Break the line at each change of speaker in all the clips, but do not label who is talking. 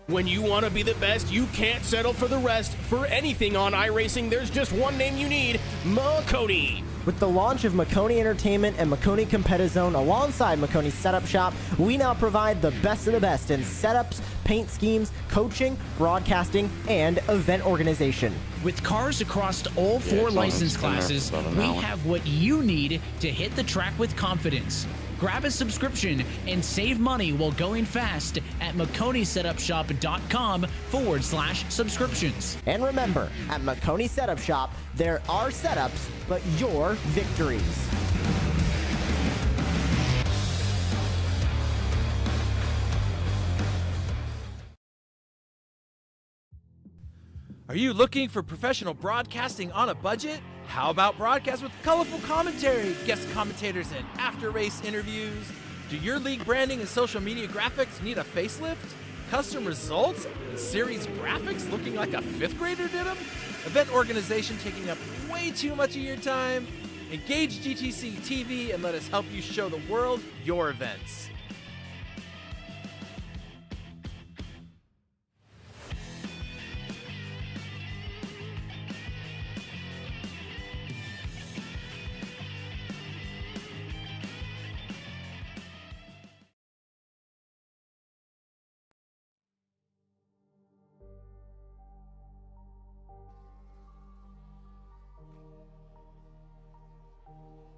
When you want to be the best, you can't settle for the rest. For anything on iRacing, there's just one name you need, Makoni.
With the launch of Makoni Entertainment and Makoni Competizone alongside Makoni Setup Shop, we now provide the best of the best in setups, paint schemes, coaching, broadcasting, and event organization.
With cars across all four license classes, we have what you need to hit the track with confidence. Grab a subscription and save money while going fast at MakoniSetupShop.com/subscriptions.
And remember, at Makoni Setup Shop, there are setups, but your victories.
Are you looking for professional broadcasting on a budget? How about broadcast with colorful commentary, guest commentators, and after-race interviews? Do your league branding and social media graphics need a facelift? Custom results and series graphics looking like a fifth grader did them? Event organization taking up way too much of your time? Engage GTC TV and let us help you show the world your events.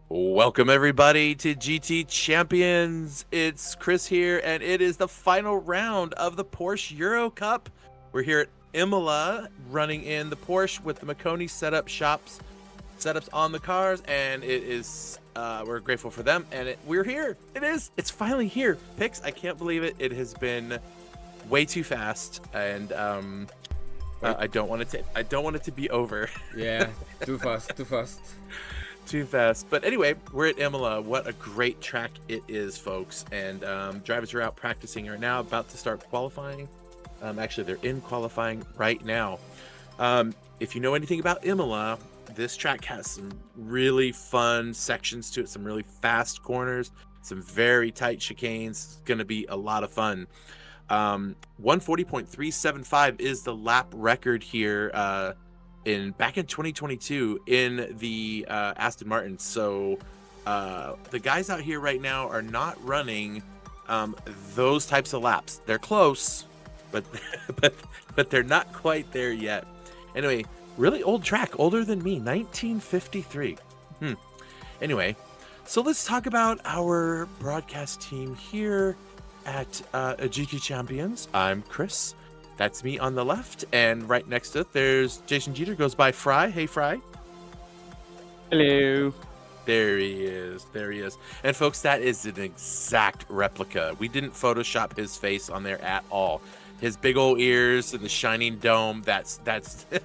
Welcome everybody to GT Champions. It's Chris here, and it is the final round of the Porsche EuroCup. We're here at Imola, running in the Porsche with the Makoni setups on the cars, and it is we're grateful for them, and we're here. It's finally here. Pix, I can't believe it. It has been way too fast, and I don't want it to be over.
Yeah, too fast.
Too fast. But anyway, we're at Imola. What a great track it is, folks. And drivers are out practicing right now, about to start qualifying. Actually, they're in qualifying right now. If you know anything about Imola, this track has some really fun sections to it, some really fast corners, some very tight chicanes. It's going to be a lot of fun. 140.375 is the lap record here back in 2022 in the Aston Martin. So the guys out here right now are not running those types of laps. They're close, but they're not quite there yet. Anyway, really old track, older than me, 1953. Anyway, so let's talk about our broadcast team here at GT Champions. I'm Chris. That's me on the left, and right next to it, there's Jason Jeter, goes by Fry. Hey, Fry.
Hello.
There he is. And folks, that is an exact replica. We didn't Photoshop his face on there at all. His big old ears and the shining dome, that's
The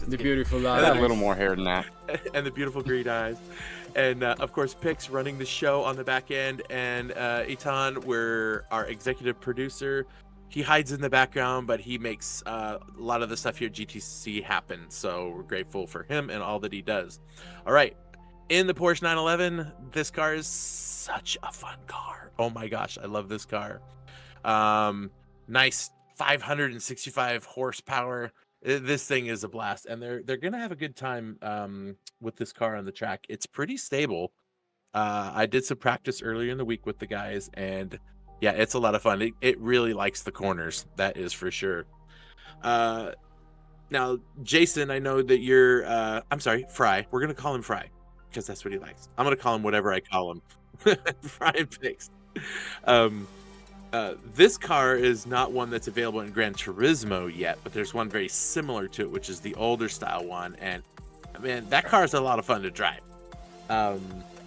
beautiful eyes.
I got a little more hair than that.
And the beautiful green eyes. And of course, Pix running the show on the back end, and Eitan, we're our executive producer. He hides in the background, but he makes a lot of the stuff here at GTC happen. So we're grateful for him and all that he does. All right. In the Porsche 911, this car is such a fun car. Oh my gosh, I love this car. Nice 565 horsepower. This thing is a blast, and they're gonna have a good time with this car on the track. It's pretty stable. I did some practice earlier in the week with the guys, and yeah, it's a lot of fun. It really likes the corners, that is for sure. Now, Jason, I know that you're, I'm sorry, Fry. We're going to call him Fry because that's what he likes. I'm going to call him whatever I call him. Fry and Pix. This car is not one that's available in Gran Turismo yet, but there's one very similar to it, which is the older style one. And, man, that car is a lot of fun to drive.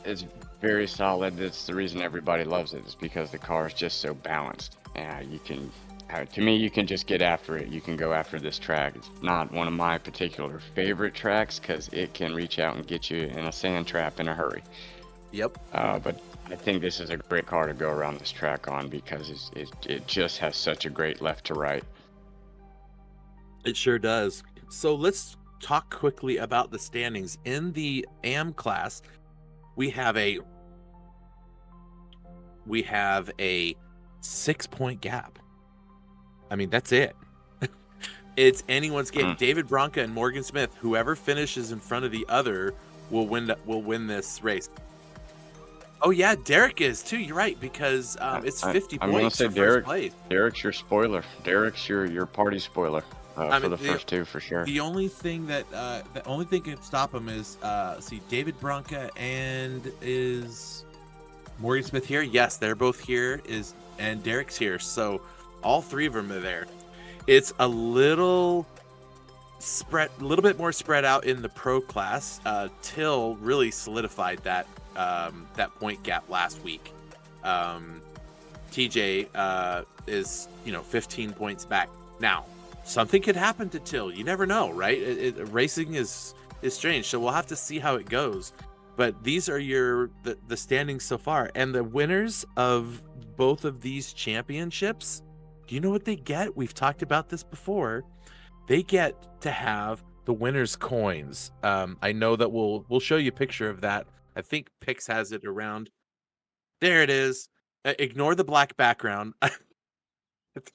It's very solid. That's the reason everybody loves it, is because the car is just so balanced. You can, to me, you can just get after it. You can go after this track. It's not one of my particular favorite tracks because it can reach out and get you in a sand trap in a hurry.
Yep.
But I think this is a great car to go around this track on because it just has such a great left to right.
It sure does. So let's talk quickly about the standings. In the AM class, we have a 6-point gap. I mean, that's it. It's anyone's game. David Bronca and Morgan Smith, whoever finishes in front of the other will win this race. Oh yeah, Derek is too. You're right, because it's 50
I'm gonna
points
say
for
Derek.
first place.
Derek's your spoiler. Derek's your party spoiler for the first two for sure.
The only thing that can stop him is see David Bronca and is Morgan Smith here. Yes, they're both here. And Derek's here, so all three of them are there. It's a little bit more spread out in the pro class. Till really solidified that point gap last week. TJ is 15 points back. Now, something could happen to Till. You never know, right? Racing is strange, so we'll have to see how it goes. But these are the standings so far, and the winners of both of these championships. Do you know what they get? We've talked about this before. They get to have the winners' coins. I know that we'll show you a picture of that. I think Pix has it around. There it is. Ignore the black background.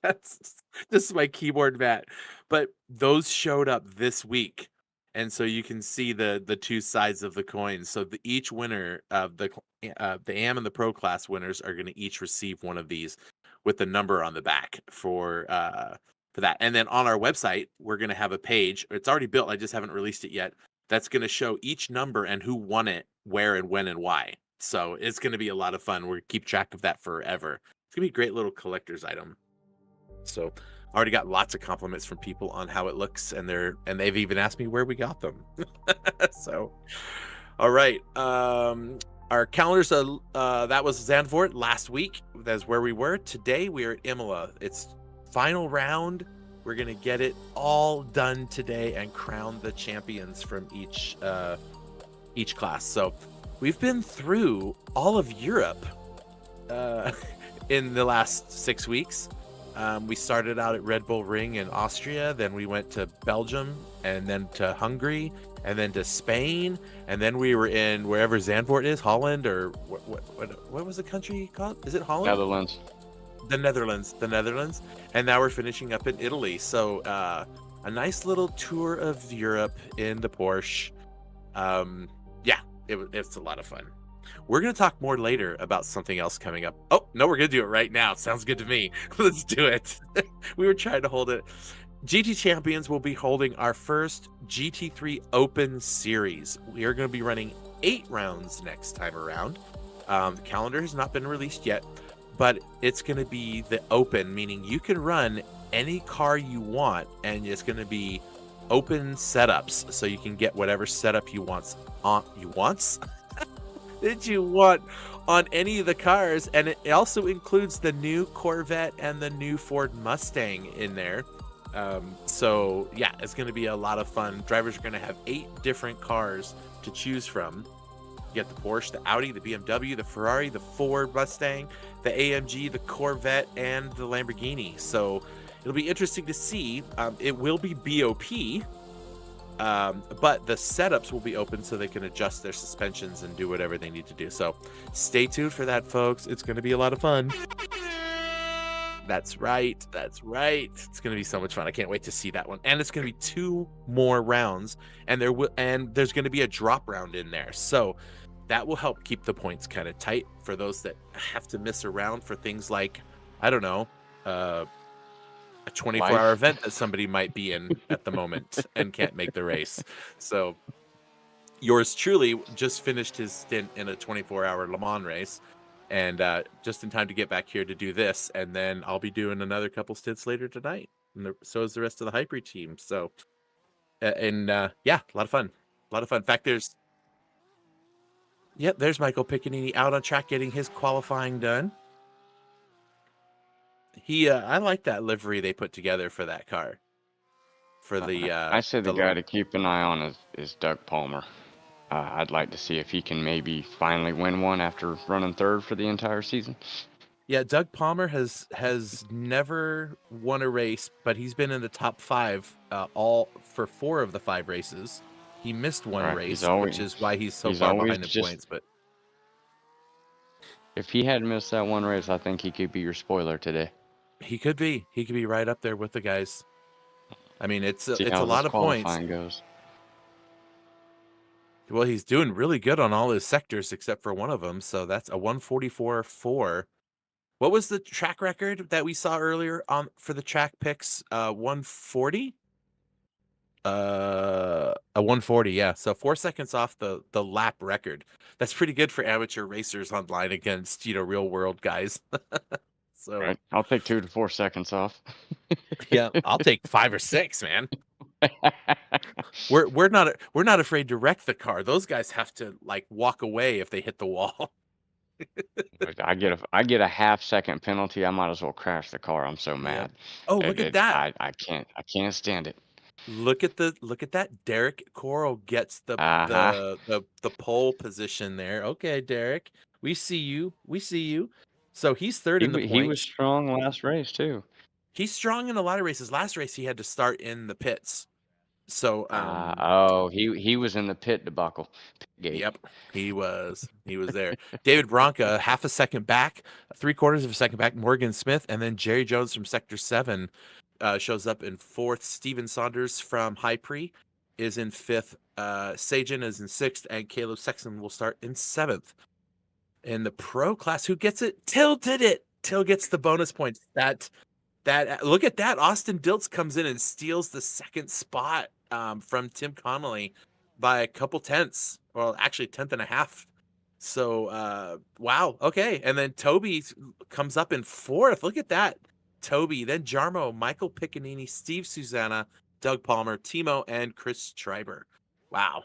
That's just my keyboard mat. But those showed up this week. And so you can see the two sides of the coin. So each winner of the AM and the pro class winners are going to each receive one of these with the number on the back for that. And then on our website, we're going to have a page. It's already built. I just haven't released it yet. That's going to show each number and who won it, where and when and why. So it's going to be a lot of fun. We're going to keep track of that forever. It's going to be a great little collector's item. So already got lots of compliments from people on how it looks, and they've even asked me where we got them. So, all right. Our calendars, that was Zandvoort last week. That's where we were. Today we are at Imola. It's final round. We're going to get it all done today and crown the champions from each class. So we've been through all of Europe in the last 6 weeks. We started out at Red Bull Ring in Austria, then we went to Belgium, and then to Hungary, and then to Spain, and then we were in wherever Zandvoort is, Holland, or what was the country called? Is it Holland?
Netherlands.
The Netherlands, and now we're finishing up in Italy. So a nice little tour of Europe in the Porsche. It's a lot of fun. We're going to talk more later about something else coming up. Oh, no, we're going to do it right now. Sounds good to me. Let's do it. We were trying to hold it. GT Champions will be holding our first GT3 Open Series. We are going to be running 8 rounds next time around. The calendar has not been released yet, but it's going to be the open, meaning you can run any car you want, and it's going to be open setups, so you can get whatever setup you want on any of the cars, and it also includes the new Corvette and the new Ford Mustang in there. So yeah, it's going to be a lot of fun. Drivers are going to have 8 different cars to choose from. You get the Porsche, the Audi, the BMW, the Ferrari, the Ford Mustang, the AMG, the Corvette, and the Lamborghini. So it'll be interesting to see. It will be BOP, but the setups will be open so they can adjust their suspensions and do whatever they need to do. So stay tuned for that, folks. It's going to be a lot of fun. That's right. It's going to be so much fun. I can't wait to see that one. And it's going to be 2 more rounds, and there's going to be a drop round in there. So that will help keep the points kind of tight for those that have to miss a round for things like, I don't know, a 24-hour event that somebody might be in at the moment and can't make the race. So yours truly just finished his stint in a 24-hour Le Mans race, and just in time to get back here to do this. And then I'll be doing another couple stints later tonight. And so is the rest of the Hyper team. So, yeah, a lot of fun. In fact, there's Michael Piccinini out on track getting his qualifying done. I like that livery they put together for that car. For the
I say the guy to keep an eye on is Doug Palmer. I'd like to see if he can maybe finally win one after running 3rd for the entire season.
Yeah, Doug Palmer has never won a race, but he's been in the top 5 all for 4 of the 5 races. He missed one race, which is why he's so far behind in points. But
if he hadn't missed that one race, I think he could be your spoiler today.
He could be. He could be right up there with the guys. I mean, it's
See
a
how this
lot of points.
qualifying goes.
Well, he's doing really good on all his sectors except for one of them. So that's a 144.4. What was the track record that we saw earlier on for the track picks? 140. A 140, yeah. So 4 seconds off the lap record. That's pretty good for amateur racers online against real world guys. So
Right. I'll take 2 to 4 seconds off.
yeah, I'll take 5 or 6, man. We're not afraid to wreck the car. Those guys have to like walk away if they hit the wall.
I get a half-second penalty. I might as well crash the car. I'm so mad.
Oh, look at that.
I can't stand it.
Look at that. Derek Coral gets the pole position there. Okay, Derek. We see you. So he's third in the points.
He was strong last race too.
He's strong in a lot of races. Last race he had to start in the pits. So
he was in the pit debacle. Gate.
Yep, he was there. David Bronca, half a second back, 3/4 of a second back. Morgan Smith, and then Jerry Jones from Sector 7 shows up in 4th. Steven Saunders from High Pre is in 5th. Sajin is in 6th, and Caleb Sexton will start in 7th. In the pro class, who gets it? Till did it. Till gets the bonus points. That look at that. Austin Diltz comes in and steals the 2nd spot from Tim Connolly by a couple tenths. Well, actually 1/10.5. So wow. Okay. And then Toby comes up in 4th. Look at that. Toby, then Jarmo, Michael Piccanini, Steve Susanna, Doug Palmer, Timo, and Chris Schreiber. Wow.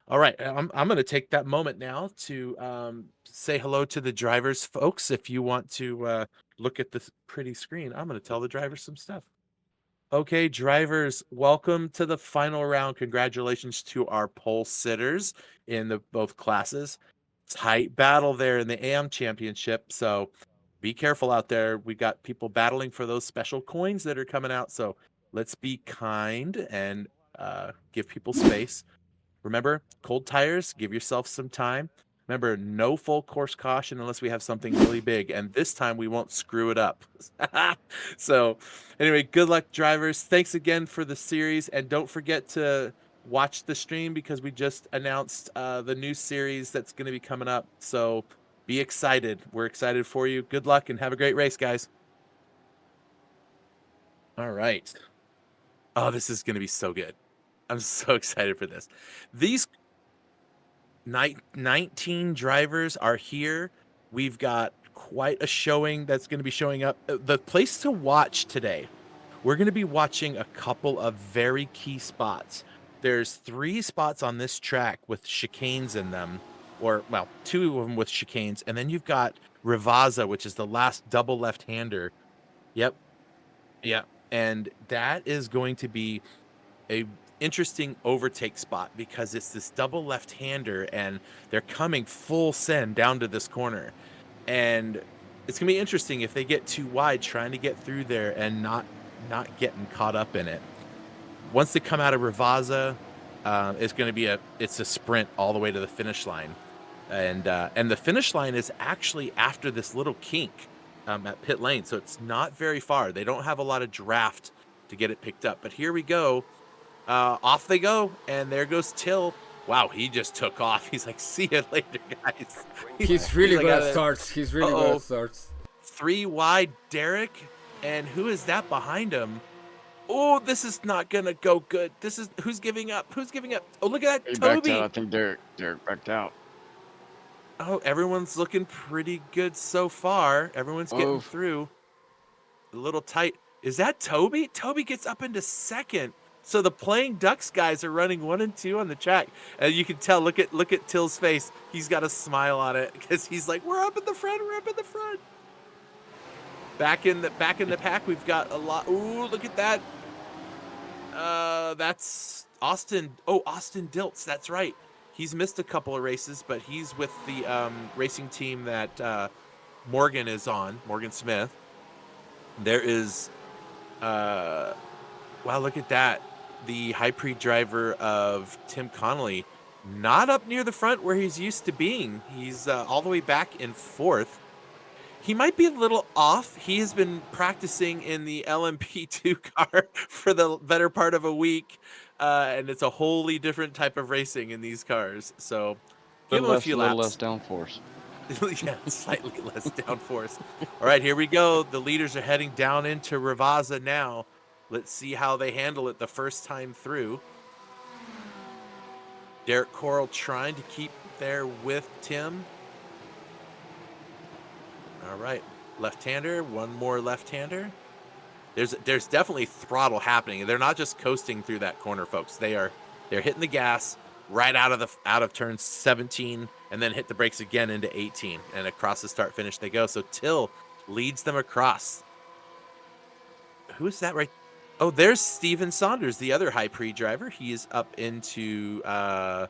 All right, I'm going to take that moment now to say hello to the drivers, folks. If you want to look at this pretty screen, I'm going to tell the drivers some stuff. Okay, drivers, welcome to the final round. Congratulations to our pole sitters in both classes. Tight battle there in the AM championship, so be careful out there. We got people battling for those special coins that are coming out, so let's be kind and give people space. Remember, cold tires, give yourself some time. Remember, no full course caution unless we have something really big. And this time we won't screw it up. So anyway, good luck, drivers. Thanks again for the series. And don't forget to watch the stream because we just announced the new series that's going to be coming up. So be excited. We're excited for you. Good luck and have a great race, guys. All right. Oh, this is going to be so good. I'm so excited for this. These 19 drivers are here. We've got quite a showing that's going to be showing up. The place to watch today, we're going to be watching a couple of very key spots. There's 3 spots on this track with chicanes in them, or, well, 2 of them with chicanes. And then you've got Rivazza, which is the last double left-hander. Yep. Yeah. And that is going to be a interesting overtake spot because it's this double left-hander and they're coming full send down to this corner, and it's gonna be interesting if they get too wide trying to get through there and not getting caught up in it. Once they come out of Rivazza, it's gonna be a sprint all the way to the finish line, and the finish line is actually after this little kink at pit lane, so it's not very far. They don't have a lot of draft to get it picked up, but here we go. Off they go, and there goes Till. Wow, he just took off. He's like, see you later, guys.
He's really good at starts. He's really good at starts.
3 wide, Derek. And who is that behind him? Oh, this is not going to go good. This is, who's giving up? Who's giving up? Oh, look at that, Toby.
I think Derek backed out.
Oh, everyone's looking pretty good so far. Everyone's getting through. A little tight. Is that Toby? Toby gets up into 2nd. So the Playing Ducks guys are running 1 and 2 on the track, and you can tell. Look at Till's face. He's got a smile on it because he's like, "We're up in the front. We're up in the front." Back in the pack, we've got a lot. Ooh, look at that. That's Austin. Oh, Austin Diltz. That's right. He's missed a couple of races, but he's with the racing team that Morgan is on. Morgan Smith. There is. Wow, look at that. The High Pre driver of Tim Connolly, not up near the front where he's used to being. He's all the way back in 4th. He might be a little off. He has been practicing in the LMP2 car for the better part of a week, and it's a wholly different type of racing in these cars. So give him a few
little less
laps.
downforce.
Yeah, slightly less downforce. All right, here we go. The leaders are heading down into Ravaza now. Let's see how they handle it the first time through. Derek Coral trying to keep there with Tim. All right, left-hander, one more left-hander. There's definitely throttle happening. They're not just coasting through that corner, folks. They're hitting the gas right out of turn 17 and then hit the brakes again into 18 and across the start finish they go. So Till leads them across. Who is that right? Oh, there's Steven Saunders, the other high pre driver. He is up into 5th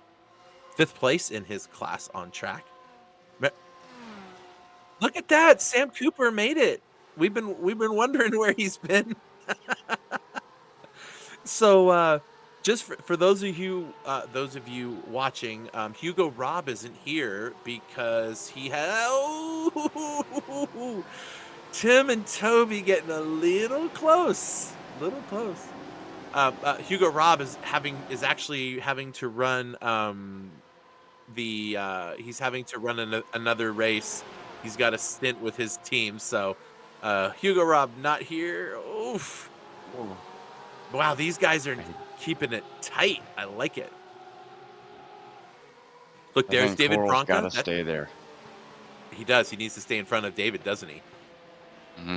place in his class on track. Look at that. Sam Cooper made it. We've been wondering where he's been. So just for those of you watching, Hugo Robb isn't here because he Tim and Toby getting a little close. Hugo Robb is actually having to run he's having to run another race. He's got a stint with his team, so Hugo Robb not here. Oof. Wow, these guys are keeping it tight. I like it. Look, there's David Bronca.
Got to stay there.
He does. He needs to stay in front of David, doesn't he?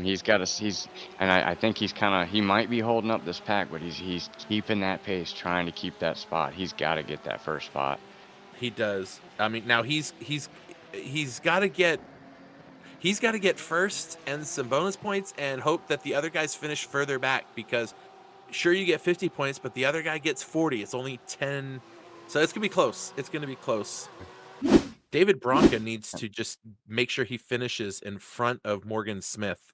He's got to. I think he might be holding up this pack, but he's keeping that pace, trying to keep that spot. He's got to get that first spot.
He does. I mean, now he's got to get first and some bonus points, and hope that the other guys finish further back, because sure, you get 50 points, but the other guy gets 40. It's only 10, so it's gonna be close. David Bronca needs to just make sure he finishes in front of Morgan Smith.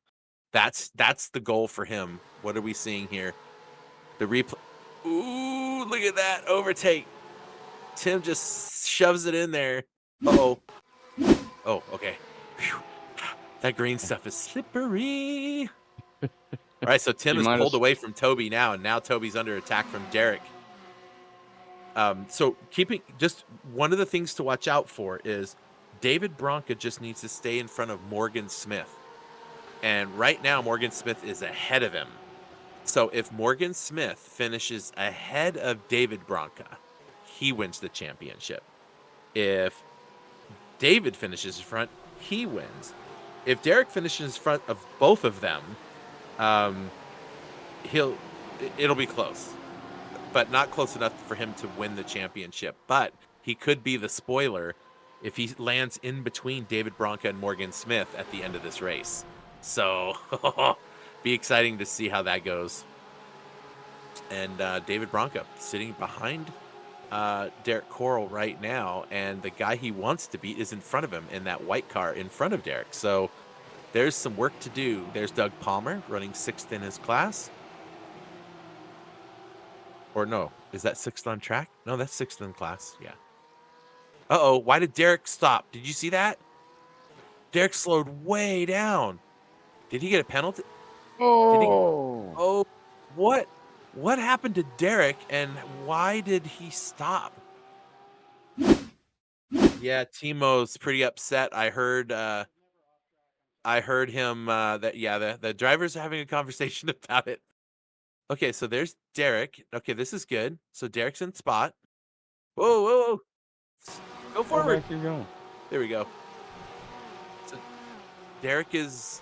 That's the goal for him. What are we seeing here? The replay. Ooh, look at that overtake. Tim just shoves it in there. Oh, okay. Whew. That green stuff is slippery. All right, so Tim is pulled away from Toby now, and now Toby's under attack from Derek. So just one of the things to watch out for is David Bronca just needs to stay in front of Morgan Smith. And right now, Morgan Smith is ahead of him. So if Morgan Smith finishes ahead of David Bronca, he wins the championship. If David finishes in front, he wins. If Derek finishes in front of both of them, it'll be close, but not close enough for him to win the championship. But he could be the spoiler if he lands in between David Bronca and Morgan Smith at the end of this race. So be exciting to see how that goes. And David Bronca sitting behind Derek Coral right now, and the guy he wants to beat is in front of him in that white car in front of Derek. So there's some work to do. There's Doug Palmer running 6th in his class. Or no, is that 6th on track? No, that's 6th in class. Yeah. Uh-oh, why did Derek stop? Did you see that? Derek slowed way down. Did he get a penalty? Oh, what happened to Derek, and why did he stop? Yeah, Timo's pretty upset. I heard him the drivers are having a conversation about it. Okay, so there's Derek. Okay, this is good. So Derek's in spot. Whoa. Go forward.
Keep going.
There we go. So Derek is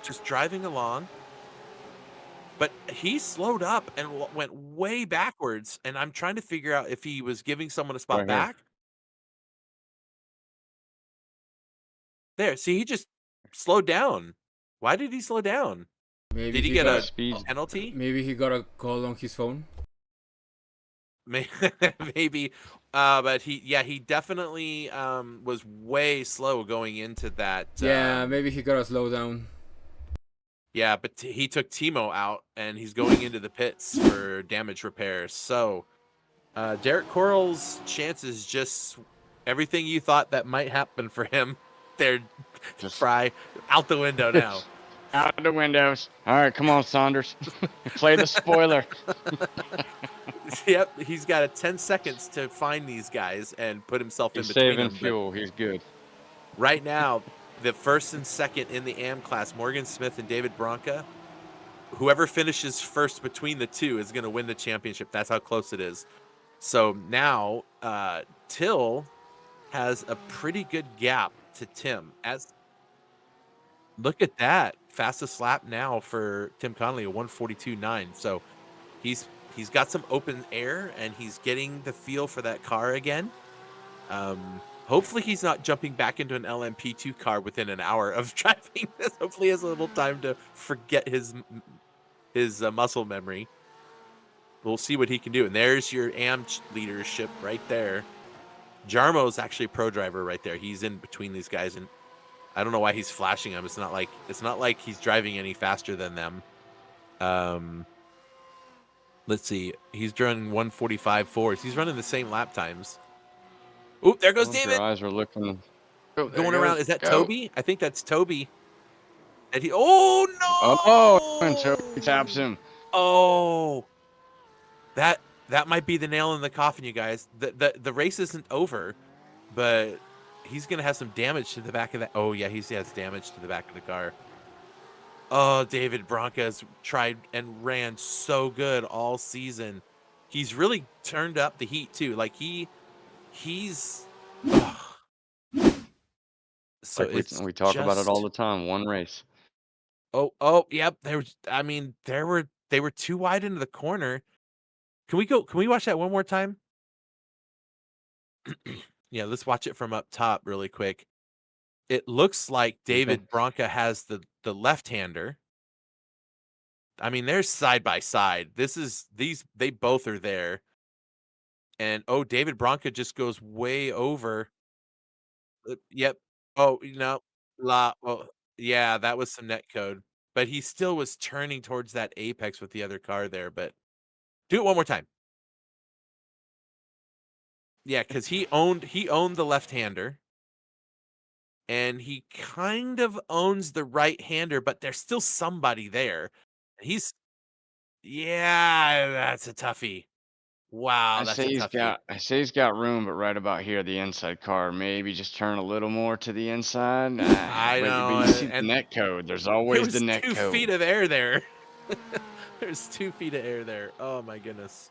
just driving along. But he slowed up and went way backwards, and I'm trying to figure out if he was giving someone a spot back. There, see, he just slowed down. Why did he slow down?
Maybe
did he get a penalty?
Maybe he got a call on his phone.
Maybe, but he definitely was way slow going into that.
Yeah, maybe he got a slowdown.
Yeah, but he took Timo out, and he's going into the pits for damage repairs. So Derek Coral's chances, just everything you thought that might happen for him, they're
Just
Fry out the window now.
out the windows. All right, come on, Saunders. Play the spoiler.
Yep, he's got a 10 seconds to find these guys and put himself
He's
in between
saving
them. But
fuel. He's good.
right now, the first and second in the AM class, Morgan Smith and David Bronca, whoever finishes first between the two is going to win the championship. That's how close it is. So now Till has a pretty good gap to Tim. Look at that. Fastest lap now for Tim Connolly, a 1:42.9. So he's got some open air and he's getting the feel for that car again. Hopefully he's not jumping back into an LMP2 car within an hour of driving this. Hopefully he has a little time to forget his muscle memory. We'll see what he can do. And there's your AM leadership right there. Jarmo's actually a pro driver right there. He's in between these guys, and I don't know why he's flashing them. It's not like he's driving any faster than them. Let's see. He's running 1:45.4. He's running the same lap times. Oop, there goes David.
Your eyes are looking. Oh,
Going around. Is that Toby? I think that's Toby. And oh no!
Oh, and Toby taps him.
Oh, that might be the nail in the coffin, you guys. The race isn't over, but he's gonna have some damage to the back of that. Oh yeah, he has damage to the back of the car. Oh, David Bronca has tried and ran so good all season. He's really turned up the heat too. Like he's. So
like we talk about it all the time. One race.
Oh, yep. They were too wide into the corner. Can we watch that one more time? Yeah, let's watch it from up top really quick. It looks like David Bronca has the left-hander. I mean, they're side by side. They both are there. And David Bronca just goes way over. Yep. Oh, no. Well, yeah, that was some net code. But he still was turning towards that apex with the other car there, but do it one more time. Yeah, because he owned the left-hander. And he kind of owns the right-hander, but there's still somebody there. Yeah, that's a toughie. Wow, that's a toughie.
I say he's got room, but right about here, the inside car, maybe just turn a little more to the inside.
I know.
But you see the net code. There's always the net code.
2 feet of air there. There's 2 feet of air there. Oh my goodness.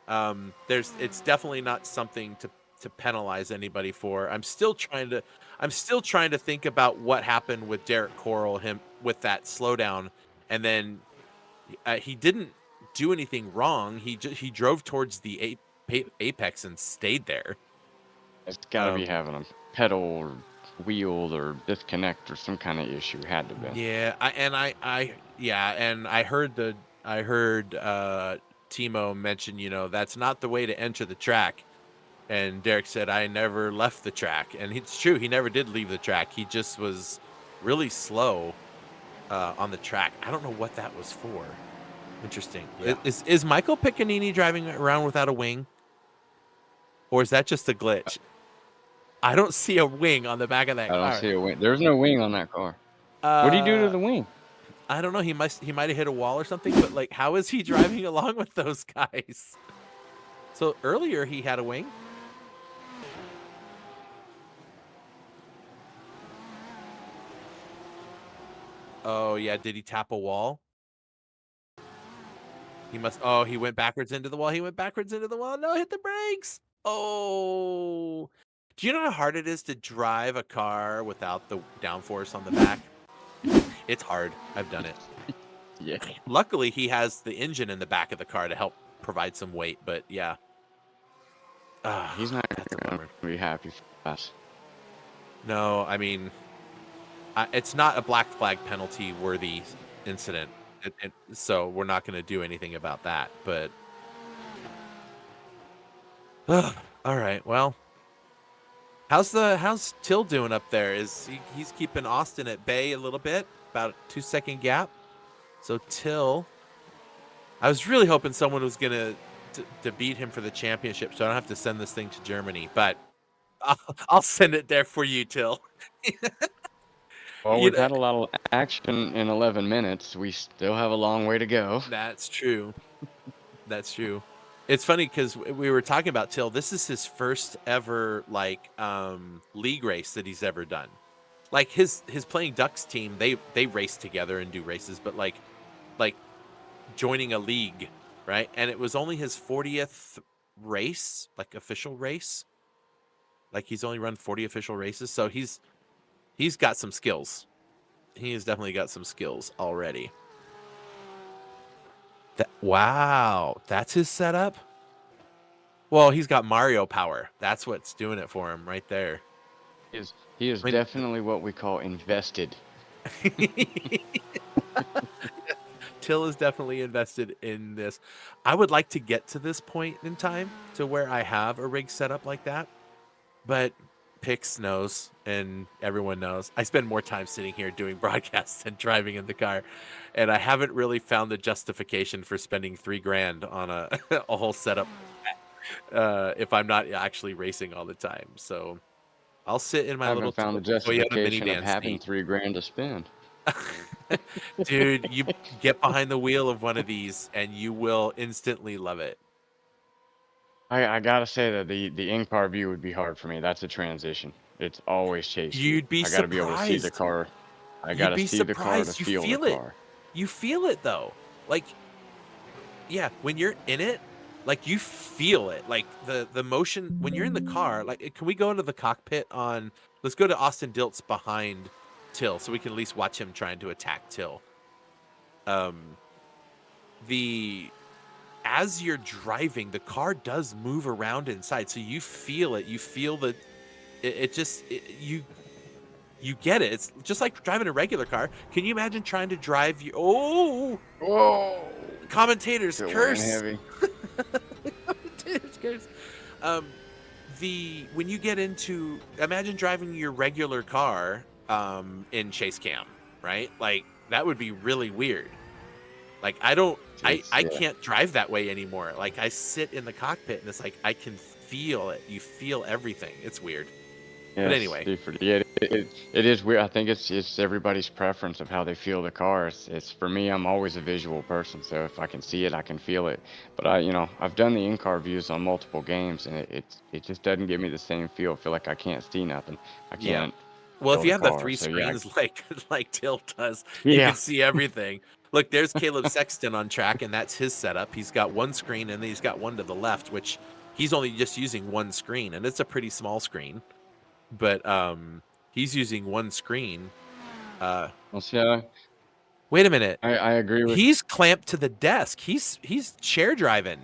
It's definitely not something to penalize anybody for. I'm still trying to think about what happened with Derek Corral, him with that slowdown, and then he didn't do anything wrong. He drove towards the apex and stayed there.
It's got to be having a pedal or wheel or disconnect or some kind of issue. Had to be.
Yeah, I heard Timo mention, that's not the way to enter the track. And Derek said, I never left the track. And it's true, he never did leave the track. He just was really slow on the track. I don't know what that was for. Interesting. Yeah. Is Michael Piccanini driving around without a wing? Or is that just a glitch? I don't see a wing on the back of that car.
I don't see a wing. There's no wing on that car. What do you do to the wing?
I don't know. He might have hit a wall or something, but like, how is he driving along with those guys? So earlier he had a wing. Oh yeah, did he tap a wall? He must. Oh, he went backwards into the wall. No, hit the brakes. Oh, do you know how hard it is to drive a car without the downforce on the back? It's hard. I've done it.
Yeah.
Luckily, he has the engine in the back of the car to help provide some weight. But yeah,
he's not going to be happy for us.
No, I mean, it's not a black flag penalty worthy incident. So we're not going to do anything about that. But all right, well, how's Till doing up there? He's keeping Austin at bay a little bit, about a 2-second gap. So Till, I was really hoping someone was going to beat him for the championship, so I don't have to send this thing to Germany. But I'll send it there for you, Till.
Well,
You
we've
know,
had a lot of action in 11 minutes. We still have a long way to go.
that's true. That's true. It's funny because we were talking about Till. This is his first ever like league race that he's ever done. Like his playing Ducks team, they race together and do races, but like joining a league, right? And it was only his 40th race, like official race. Like he's only run 40 official races, so he's got some skills. He has definitely got some skills already. Wow, that's his setup? Well, he's got Mario power. That's what's doing it for him right there.
He is
When-
definitely what we call invested.
Till is definitely invested in this. I would like to get to this point in time to where I have a rig set up like that. But Pix knows and everyone knows. I spend more time sitting here doing broadcasts than driving in the car. And I haven't really found the justification for spending $3,000 on a, a whole setup if I'm not actually racing all the time. So I'll sit in
I
my
haven't
little
found the
Toyota
justification of
minivan
having
seat.
$3,000 to spend.
Dude, you get behind the wheel of one of these and you will instantly love it.
I gotta say that the in-car view would be hard for me. That's a transition. It's always chase view.
You'd be
I gotta be able to see the
surprised.
car. I
You'd
gotta
be
see the car to
surprised. You
feel
feel
the
it.
car.
You feel it though. Like, yeah, when you're in it, like you feel it. Like the motion when you're in the car. Like, can we go into the cockpit on? Let's go to Austin Dilt's behind Till, so we can at least watch him trying to attack Till. As you're driving, the car does move around inside, so you feel it. You feel the, you get it. It's just like driving a regular car. Can you imagine trying to drive you? Oh,
Whoa!
commentators
It went
curse.
heavy.
Commentators curse. When you get into, imagine driving your regular car in chase cam, right? Like that would be really weird. Like I can't drive that way anymore. Like I sit in the cockpit and it's like I can feel it. You feel everything. It's weird.
Yes,
But anyway.
it is weird. I think it's everybody's preference of how they feel the car. It's for me. I'm always a visual person, so if I can see it, I can feel it. But I've done the in-car views on multiple games, and it just doesn't give me the same feel. I feel like I can't see nothing. I
Yeah.
can't.
Well, if
feel
you
the
have the
car,
3
so yeah.
screens like Till does, you
Yeah.
can see everything. Look, there's Caleb Sexton on track, and that's his setup. He's got one screen, and then he's got one to the left, which he's only just using one screen, and it's a pretty small screen. But he's using one screen.
Well, see,
Wait a minute.
I agree with.
He's clamped to the desk. He's chair driving.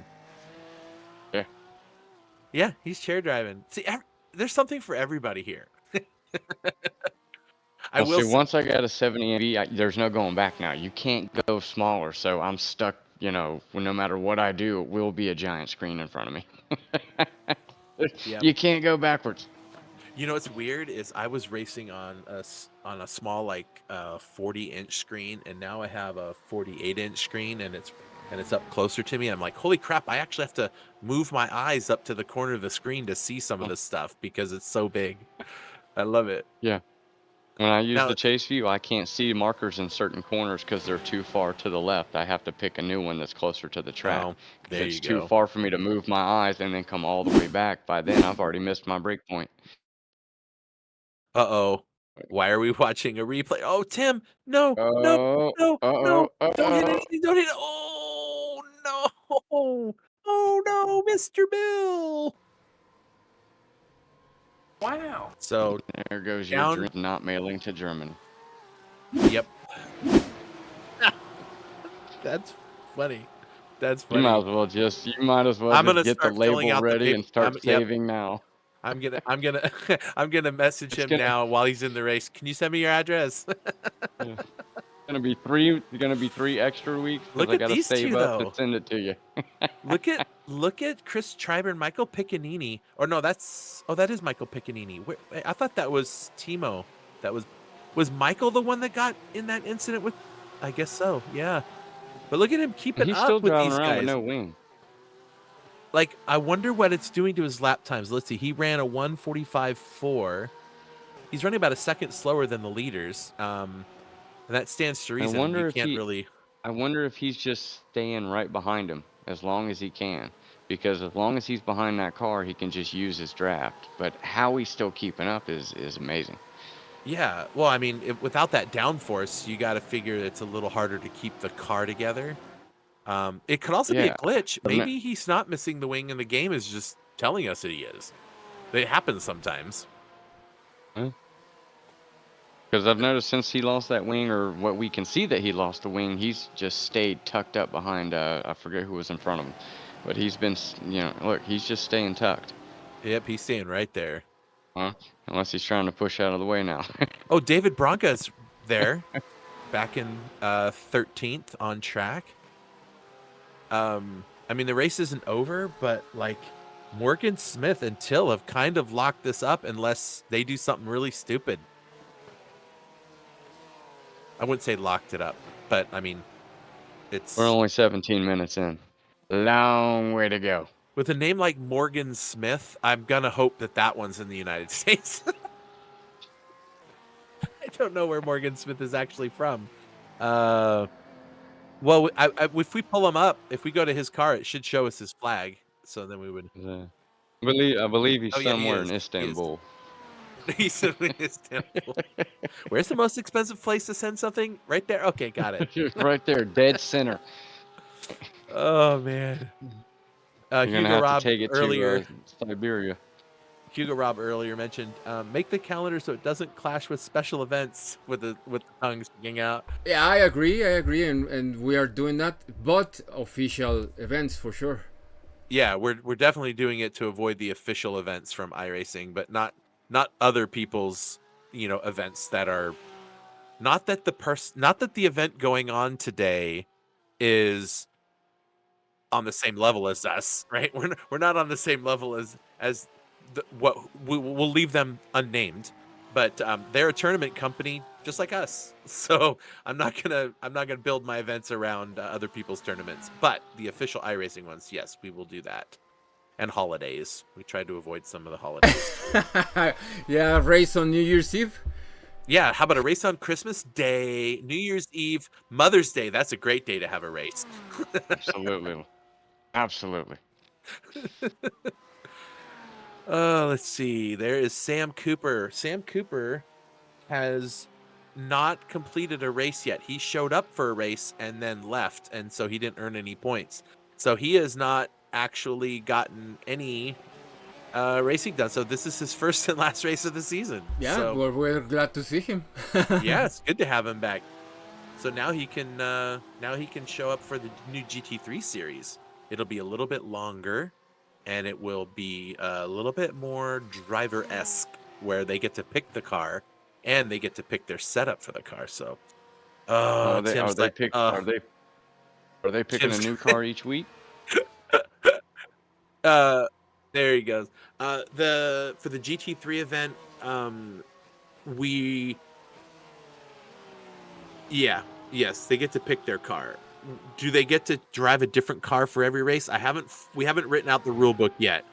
Yeah.
Yeah, he's chair driving. See, there's something for everybody here. I
Well,
will
see,
say,
once I got a 70 MB, there's no going back now. You can't go smaller, so I'm stuck. No matter what I do, it will be a giant screen in front of me.
Yep.
You can't go backwards.
you know what's weird is I was racing on a small like 40-inch screen, and now I have a 48-inch screen, and it's up closer to me. I'm like, holy crap! I actually have to move my eyes up to the corner of the screen to see some of this stuff because it's so big. I love it.
Yeah. When I use
Now-
the chase view, I can't see markers in certain corners because they're too far to the left. I have to pick a new one that's closer to the track.
Oh,
If
there
it's
you
too
go.
far for me to move my eyes and then come all the way back, by then I've already missed my break point.
Uh-oh. Why are we watching a replay? Oh, Tim, no, no,
Oh,
no, no,
uh-oh,
don't hit
uh-oh.
anything, don't hit it. Oh, no. Oh, no, Mr. Bill. Wow. So,
There goes
Down-
your dream not mailing to Germany.
yep. That's funny. That's
You might
funny.
you might as well
I'm
just
gonna
get the
start filling
label
out the
ready
paper.
and start
Yep.
saving now.
I'm gonna I'm gonna message
It's
him
gonna-
now while he's in the race. Can you send me your address?
It's gonna be 3 extra weeks
Look
because I
at
gotta
these
save
two,
up
though.
to send it to you.
Look at Chris Triber and Michael Piccanini. Or no, that is Michael Piccanini. I thought that was Timo. That was Michael the one that got in that incident with? I guess so. Yeah. But look at him keeping
He's
up
still
with
driving
these
around
guys.
with no wing.
Like, I wonder what it's doing to his lap times. Let's see. He ran a 1:45.4. He's running about a second slower than the leaders, and that stands to reason.
wonder
You
if
can't
he-
really.
I wonder if he's just staying right behind him as long as he can. Because as long as he's behind that car, he can just use his draft. But how he's still keeping up is amazing.
Yeah, well, I mean, without that downforce, you got to figure it's a little harder to keep the car together. It could also be a
Yeah.
glitch.
But no-
Maybe he's not missing the wing, and the game is just telling us that he is. It happens sometimes.
Because I've noticed since he lost that wing, or what we can see that he lost the wing, he's just stayed tucked up behind, I forget who was in front of him. But he's been, look, he's just staying tucked.
Yep, he's staying right there.
Huh? Unless he's trying to push out of the way now.
Oh, David Bronca's there, back in 13th on track. I mean, the race isn't over, but like Morgan Smith and Till have kind of locked this up unless they do something really stupid. I wouldn't say locked it up, but I mean, it's
We're only 17 minutes in. Long way to go.
with a name like Morgan Smith. I'm gonna hope that that one's in the United States. I don't know where Morgan Smith is actually from. Well, if we pull him up, if we go to his car, it should show us his flag. So then we would.
I believe he's
Oh, yeah, he
somewhere
is.
in
He is.
Istanbul.
He's in Istanbul. Where's the most expensive place to send something? Right there. Okay, got it.
Right there, dead center.
Oh man.
You're gonna
Hugo
have
Rob
to take it
earlier.
to Siberia.
Hugo Rob earlier mentioned make the calendar so it doesn't clash with special events with the tongue sticking out.
Yeah, I agree, and we are doing that, but official events for sure.
Yeah, we're definitely doing it to avoid the official events from iRacing, but not other people's events that are not that the event going on today is on the same level as us, right? We're not on the same level as what we'll leave them unnamed, but they're a tournament company just like us. So I'm not gonna build my events around other people's tournaments. But the official iRacing ones, yes, we will do that. And holidays, we try to avoid some of the holidays.
Yeah, race on New Year's Eve.
Yeah, how about a race on Christmas Day, New Year's Eve, Mother's Day? That's a great day to have a race.
Absolutely. Absolutely.
Let's see. There is Sam Cooper. Sam Cooper has not completed a race yet. He showed up for a race and then left, and so he didn't earn any points. So he has not actually gotten any racing done. So this is his first and last race of the season.
Yeah,
So,
we're glad to see him.
yeah, it's good to have him back. So now he can show up for the new GT3 series. It'll be a little bit longer, and it will be a little bit more driver-esque, where they get to pick the car and they get to pick their setup for the car. So,
Are
Tim's
they
like,
picking a
Tim's-
new car each week?
there he goes. For the GT3 event, yes, they get to pick their car. Do they get to drive a different car for every race? We haven't written out the rule book yet.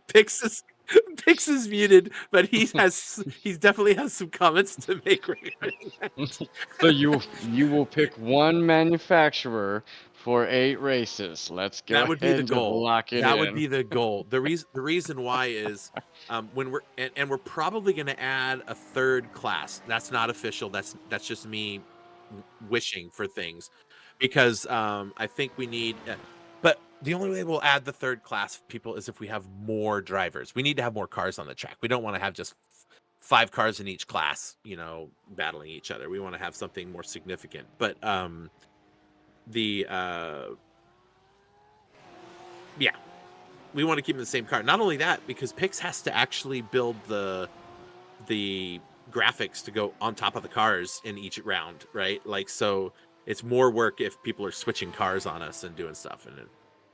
Pix is muted, but he definitely has some comments to make regarding that.
So you will pick one manufacturer for 8 races. Let's go.
That would be the
ahead and just
goal.
Lock it
That
in.
would be the goal. The reason why is when we're probably going to add a third class. That's not official. That's just me wishing for things, because I think we need. But the only way we'll add the third class people is if we have more drivers. We need to have more cars on the track. We don't want to have just 5 cars in each class, battling each other. We want to have something more significant. But we want to keep them the same car. Not only that, because Pix has to actually build the graphics to go on top of the cars in each round, right? Like, so it's more work if people are switching cars on us and doing stuff, and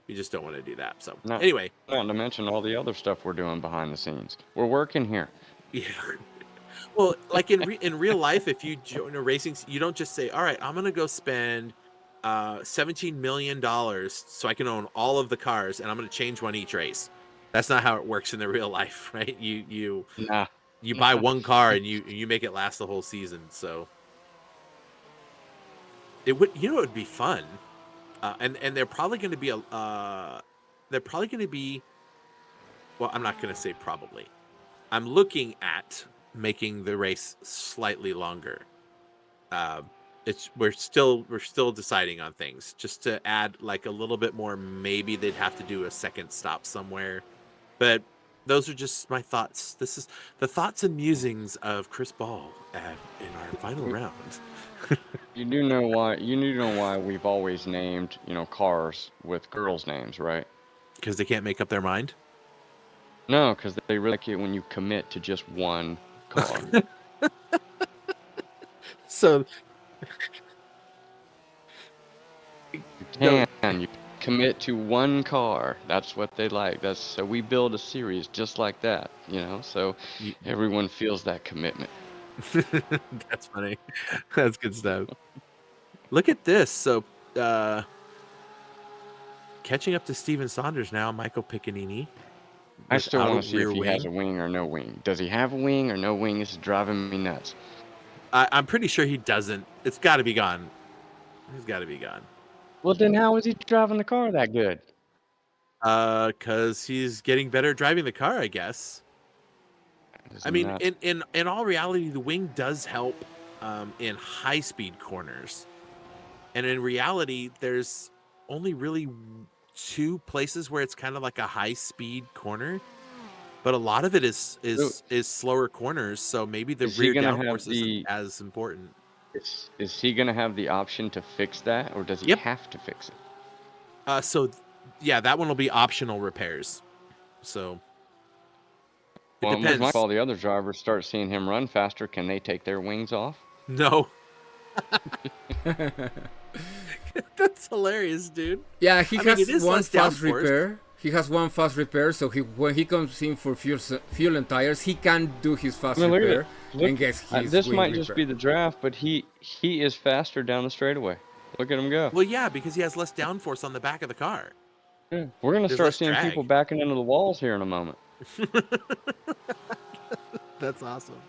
we just don't want to do that. So anyway,
not to mention all the other stuff we're doing behind the scenes. We're working here.
yeah. Well, like in real life, if you join a racing, you don't just say, "All right, I'm gonna go spend $17 million so I can own all of the cars, and I'm gonna change one each race." That's not how it works in the real life, right?
Nah.
You buy one car and you make it last the whole season. So it would, it would be fun, and they're probably going to be well, I'm not going to say probably. I'm looking at making the race slightly longer. We're still deciding on things, just to add like a little bit more. Maybe they'd have to do a second stop somewhere, but those are just my thoughts. This is the thoughts and musings of Chris Ball in our final round.
You do know why we've always named, cars with girls' names, right?
Because they can't make up their mind.
No, because they really like it when you commit to just one car.
So
You commit to one car. That's what they like. So we build a series just like that, so everyone feels that commitment.
That's funny. That's good stuff. Look at this. So catching up to Steven Saunders now, Michael Piccinini.
I still
without
want to see if he
rear
has a
wing.
wing or no wing. Does he have a wing or no wing? This is driving me nuts.
I'm pretty sure he doesn't. It's got to be gone. He's got to be gone.
Well, then how is he driving the car that good?
Because he's getting better at driving the car, I guess. I mean, in all reality, the wing does help in high speed corners, and in reality, there's only really 2 places where it's kind of like a high speed corner, but a lot of it is slower corners. So maybe the rear downforce isn't as important.
Is he gonna have the option to fix that, or does he have to fix it?
So yeah, that one will be optional repairs. So it depends.
If all the other drivers start seeing him run faster, can they take their wings off?
No. That's hilarious, dude.
Yeah, he has one fast
downforce.
repair. He has one fast repair, so when he comes in for fuel and tires, he can do his fast repair and gets his
This
wing
might
repair.
just be the draft, but he is faster down the straightaway. Look at him go.
Well, yeah, because he has less downforce on the back of the car.
Yeah. We're gonna
There's
start
less
seeing
drag.
people backing into the walls here in a moment.
That's awesome.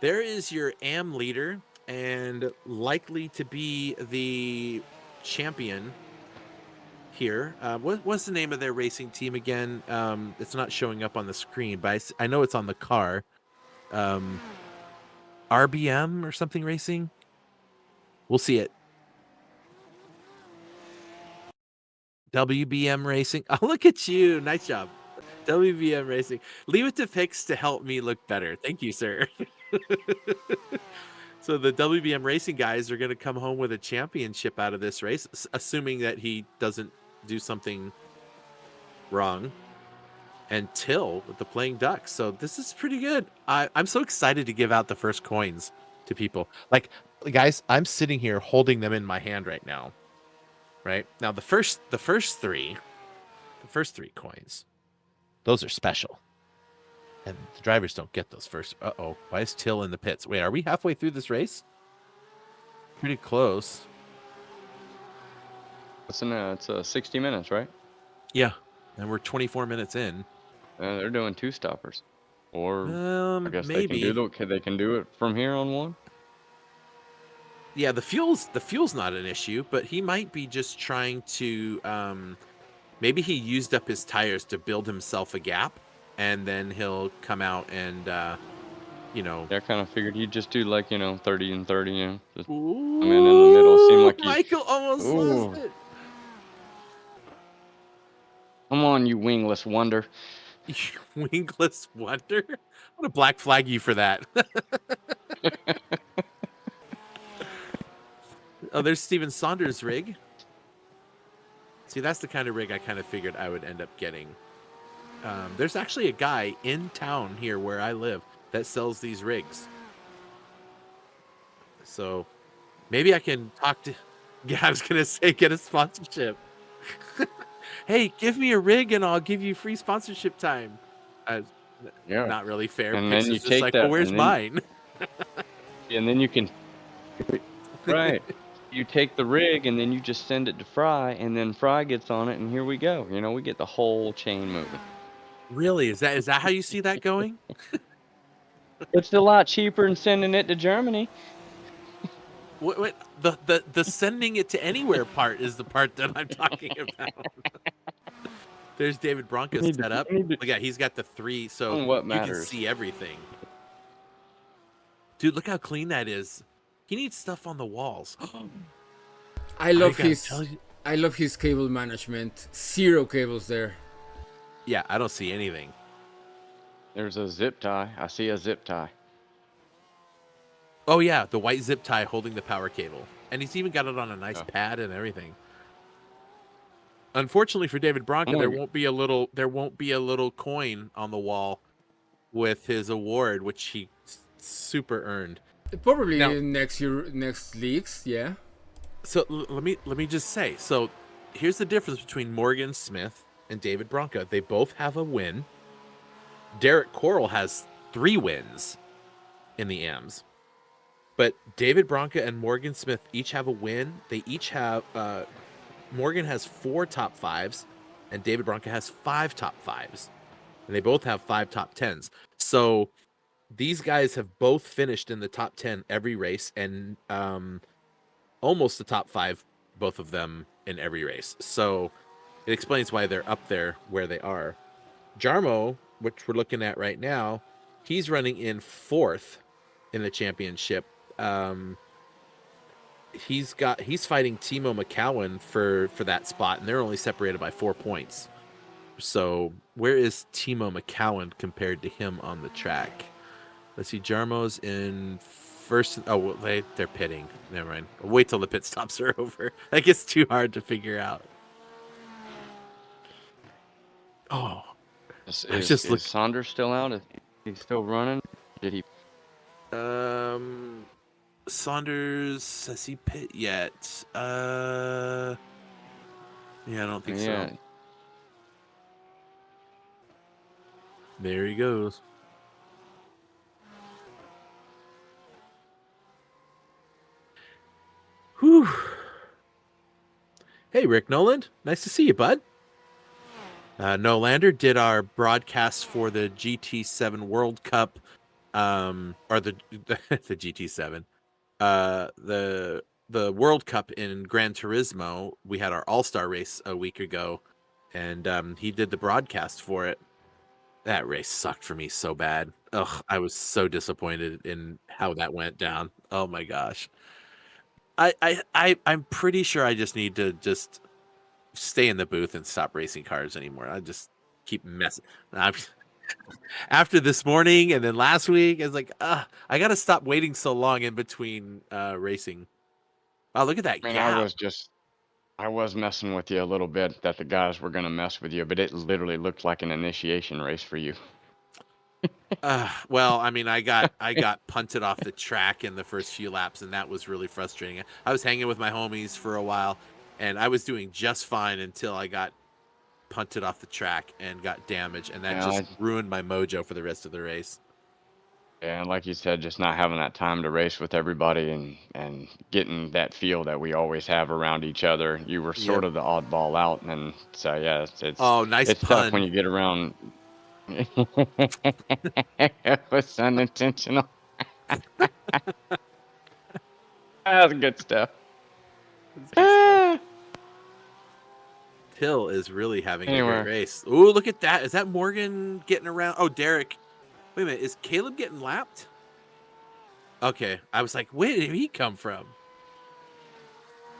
There is your AM leader, and likely to be the champion here. What's the name of their racing team again? It's not showing up on the screen, but I know it's on the car. RBM or something racing. We'll see it. WBM Racing. Oh, look at you. Nice job. WBM Racing. Leave it to Pix to help me look better. Thank you, sir. So the WBM Racing guys are going to come home with a championship out of this race, assuming that he doesn't do something wrong. And Till with the playing ducks. So this is pretty good. I'm so excited to give out the first coins to people. Like, guys, I'm sitting here holding them in my hand right now. Right now, the first 3 coins, those are special, and the drivers don't get those first. Why is Till in the pits? Wait, are we halfway through this race? Pretty close.
It's 60 minutes, right?
Yeah, and we're 24 minutes in.
They're doing 2 stoppers, or I guess
maybe
they can do it from here on one.
Yeah, the fuel's not an issue, but he might be just trying to maybe he used up his tires to build himself a gap, and then he'll come out and
I kind of figured he'd just do like 30 and 30, just come in the middle. Seemed like
Michael almost lost it.
Come on, you wingless wonder.
Wingless wonder. I'm gonna black flag you for that. Oh, there's Steven Saunders' rig. See, that's the kind of rig I kind of figured I would end up getting. There's actually a guy in town here where I live that sells these rigs. So maybe I can talk to... Yeah, I was going to say, get a sponsorship. Hey, give me a rig and I'll give you free sponsorship time.
Yeah.
Not really fair.
And then you
just
take
like,
that,
well, where's
and then-
mine?
And then you can, right? You take the rig and then you just send it to Fry, and then Fry gets on it, and here we go. We get the whole chain moving.
Really? Is that how you see that going?
It's a lot cheaper than sending it to Germany.
What the sending it to anywhere part is the part that I'm talking about. There's David Bronco's set up. Look at, he's got the 3, so
What
you can
matters.
see everything. Dude, look how clean that is. He needs stuff on the walls.
I love his cable management. 0 cables there.
Yeah, I don't see anything.
There's a zip tie. I see a zip tie.
Oh yeah, the white zip tie holding the power cable, and he's even got it on a nice pad and everything. Unfortunately for David Bronco, there won't be a little coin on the wall with his award, which he super earned.
Probably
Now,
next leagues, yeah.
So let me just say, so here's the difference between Morgan Smith and David Bronco. They both have a win. Derek Corral has 3 wins in the AMs. But David Bronco and Morgan Smith each have a win. They each have Morgan has 4 top 5s and David Bronco has 5 top 5s. And they both have 5 top 10s. So these guys have both finished in the top 10 every race, and almost the top 5, both of them in every race. So it explains why they're up there where they are. Jarmo, which we're looking at right now, he's running in 4th in the championship. He's fighting Timo McCowan for that spot, and they're only separated by 4 points. So where is Timo McCowan compared to him on the track? Let's see. Jarmo's in 1st. Oh, well, they're pitting. Never mind. I'll wait till the pit stops are over. That gets too hard to figure out. Oh,
Is Saunders still out? Is he still running? Did he?
Saunders, has he pit yet? Yeah, I don't think so. There he goes. Whew. Hey, Rick Noland. Nice to see you, bud. Nolander did our broadcast for the GT7 World Cup, or the GT7, the World Cup in Gran Turismo. We had our All-Star race a week ago, and he did the broadcast for it. That race sucked for me so bad. Ugh, I was so disappointed in how that went down. Oh my gosh. I'm pretty sure I just need to just stay in the booth and stop racing cars anymore. I just keep messing. After this morning and then last week, it's like, I got to stop waiting so long in between racing. Wow, look at that gap.
I was messing with you a little bit that the guys were going to mess with you, but it literally looked like an initiation race for you.
Well, I mean, I got punted off the track in the first few laps, and that was really frustrating. I was hanging with my homies for a while, and I was doing just fine until I got punted off the track and got damaged, and that just ruined my mojo for the rest of the race.
Yeah, and like you said, just not having that time to race with everybody and getting that feel that we always have around each other. You were sort of the oddball out, and so yeah, it's
nice
it's
pun.
tough when you get around. It was unintentional. That's good stuff.
Hill is really having a great race. Ooh, look at that. Is that Morgan getting around? Oh, Derek. Wait a minute. Is Caleb getting lapped? Okay. I was like, where did he come from?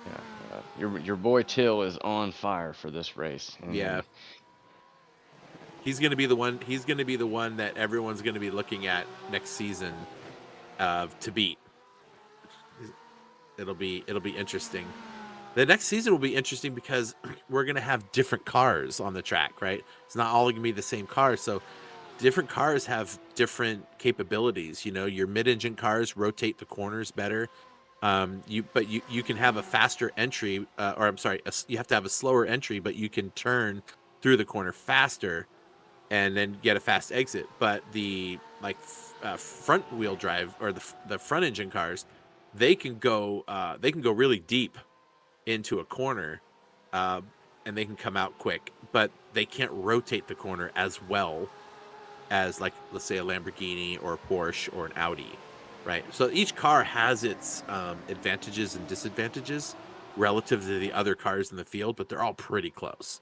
Yeah, your boy Till is on fire for this race.
Yeah. He's going to be the one. He's going to be the one that everyone's going to be looking at next season to beat. It'll be interesting. The next season will be interesting because we're going to have different cars on the track, right? It's not all going to be the same car. So different cars have different capabilities. You know, your mid-engine cars rotate the corners better. You can have a faster entry, you have to have a slower entry, but you can turn through the corner faster and then get a fast exit. But the front wheel drive or the front engine cars, they can go really deep into a corner, and they can come out quick. but they can't rotate the corner as well as, like, let's say a Lamborghini or a Porsche or an Audi, right? So each car has its advantages and disadvantages relative to the other cars in the field, but they're all pretty close.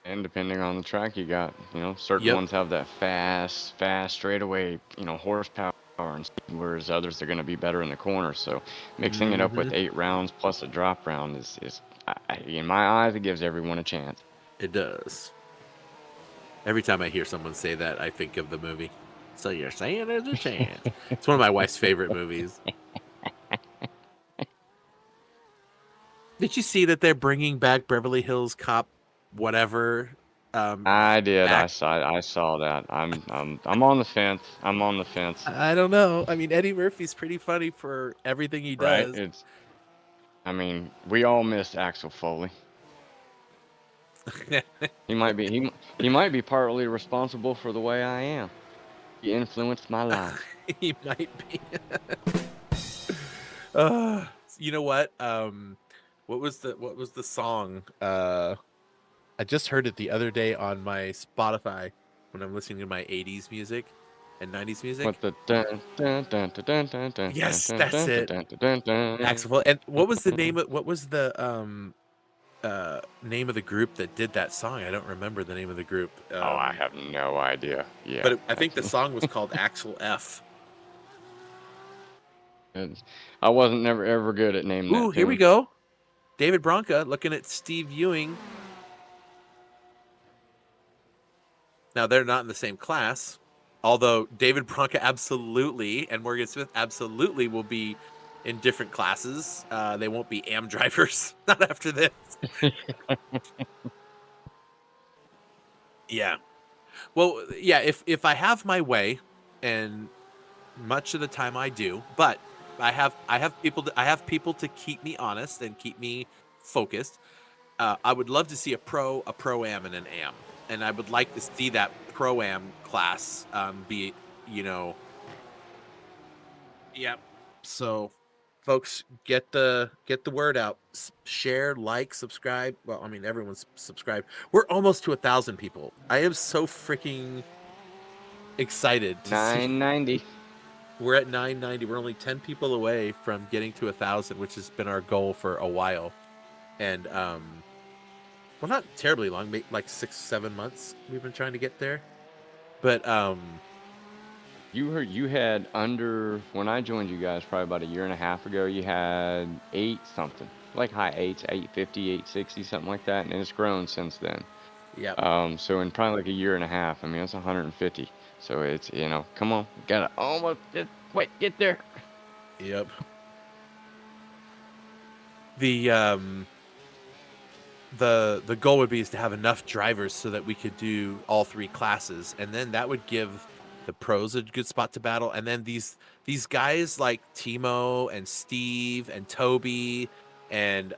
And depending on the track you got, certain
Yep.
ones have that fast straightaway, horsepower, and whereas others are going to be better in the corner. So mixing it up with 8 rounds plus a drop round is in my eyes, it gives everyone a chance.
It does. Every time I hear someone say that, I think of the movie. So you're saying there's a chance? It's one of my wife's favorite movies. Did you see that they're bringing back Beverly Hills Cop, whatever?
I did.
back?
I saw that. I'm on the fence. I'm on the fence.
I don't know. I mean, Eddie Murphy's pretty funny for everything he
Right?
does.
We all miss Axel Foley. He might be partly responsible for the way I am. He influenced my life.
He might be. You know what? What was the song? I just heard it the other day on my Spotify when I'm listening to my 80s music and 90s music.
What the
Yes, that's it. Axel Foley. And what was the name of name of the group that did that song? I don't remember the name of the group.
I have no idea. Yeah.
But I think the song was called Axel F.
I wasn't never ever good at naming that.
Ooh, here we go. David Bronca looking at Steve Ewing. Now, they're not in the same class, although David Bronca absolutely and Morgan Smith absolutely will be in different classes. They won't be AM drivers, not after this. Yeah. Well, yeah, if I have my way, and much of the time I do, but I have people to keep me honest and keep me focused. I would love to see a pro-am, and an am. And I would like to see that pro-am class be, Yep. So, folks, get the word out. Share, like, subscribe. Well, I mean, everyone's subscribed. We're almost to 1,000 people. I am so freaking excited to
990.
We're at 990. We're only 10 people away from getting to 1,000, which has been our goal for a while. And well, not terribly long, maybe like 6-7 months we've been trying to get there. But
you had when I joined you guys probably about a year and a half ago, you had 8 something, like high 8s, 850, 860, something like that, and it's grown since then.
Yeah.
So in probably like a year and a half, I mean, it's 150. So it's, come on, gotta almost just wait, get there.
Yep. The goal would be is to have enough drivers so that we could do all 3 classes, and then that would give the pros a good spot to battle. And then these guys like Timo and Steve and Toby and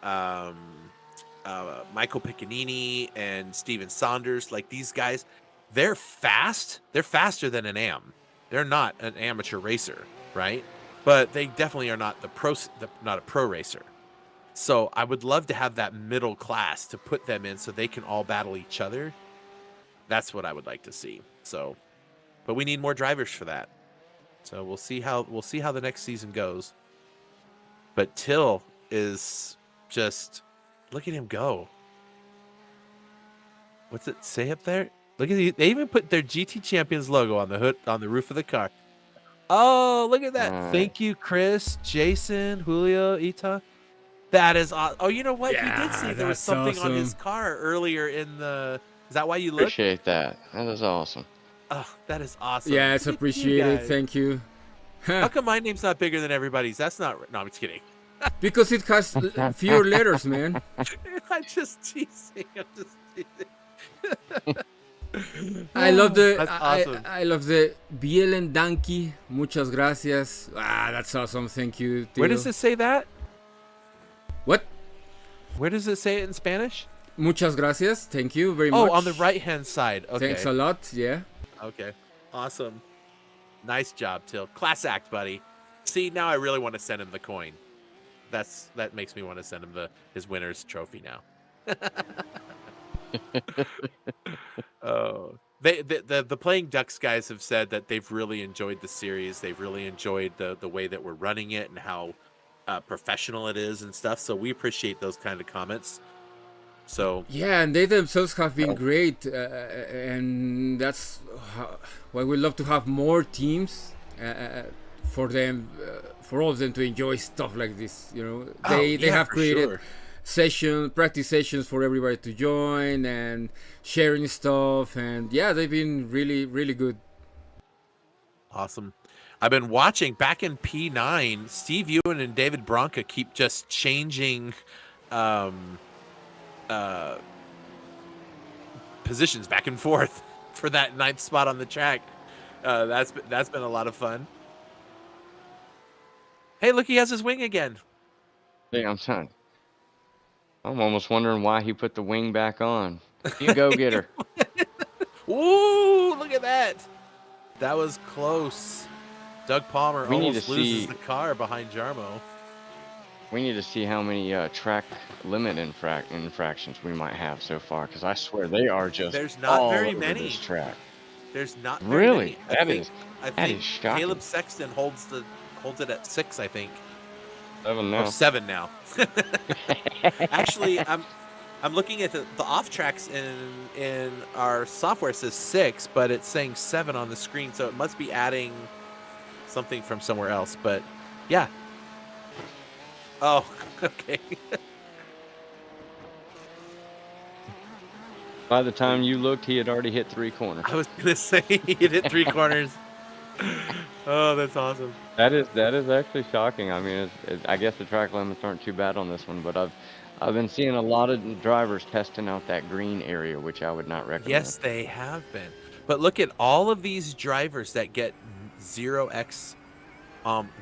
Michael Piccinini and Steven Saunders, like these guys, they're fast. They're faster than an AM. They're not an amateur racer, right? But they definitely are not not a pro racer. So I would love to have that middle class to put them in so they can all battle each other. That's what I would like to see. So, but we need more drivers for that. So we'll see how the next season goes. But Till is just, look at him go. What's it say up there? Look at they even put their GT Champions logo on the hood, on the roof of the car. Oh, look at that. Thank you, Chris, Jason, Julio, Ita. That is awesome. Oh, you know what?
Yeah,
you did see there was something on his car earlier in the... Is that why you looked?
Appreciate that. That is awesome.
Oh, that is awesome.
Yeah, it's
Look at
appreciated.
you
Thank you.
How come my name's not bigger than everybody's? That's not... No, I'm just kidding.
Because it has fewer letters, man.
I'm just teasing.
I love the
That's awesome.
I love the Bielen Danki. Muchas gracias. That's awesome. Thank you. Tío.
Where does it say that?
What?
Where does it say it in Spanish?
Muchas gracias. Thank you very much.
Oh, on the right-hand side. Okay.
Thanks a lot. Yeah.
Okay. Awesome. Nice job, Till. Class act, buddy. See, now I really want to send him the coin. That makes me want to send him his winner's trophy now. Oh, the Playing Ducks guys have said that they've really enjoyed the series. They've really enjoyed the way that we're running it and how professional it is and stuff. So we appreciate those kind of comments. So
Yeah, and they themselves have been great, and that's why we love to have more teams for them, for all of them to enjoy stuff like this. You know, they have created practice sessions for everybody to join and sharing stuff, and yeah, they've been really, really good.
Awesome. I've been watching back in P9. Steve Ewan and David Bronca keep just changing positions back and forth for that 9th spot on the track. That's been a lot of fun. Hey, look, he has his wing again.
Yeah, I'm almost wondering why he put the wing back on. You go get her.
Ooh, look at that. That was close. Doug Palmer almost loses the car behind Jarmo.
We need to see how many track limit infractions we might have so far, because I swear they are just
there's not
all
very
over
many.
This track.
There's not very
really.
many.
I
think
that is shocking.
Caleb Sexton holds it at 6, I think.
7 now.
Or 7 now. Actually, I'm looking at the off tracks in our software. It says 6, but it's saying 7 on the screen, so it must be adding something from somewhere else. But yeah. Oh, okay.
By the time you looked, he had already hit 3 corners.
I was gonna say he hit 3 corners. Oh, that's awesome.
That is actually shocking. I mean, I guess the track limits aren't too bad on this one, but I've been seeing a lot of drivers testing out that green area, which I would not recommend.
Yes, they have been. But look at all of these drivers that get 0x.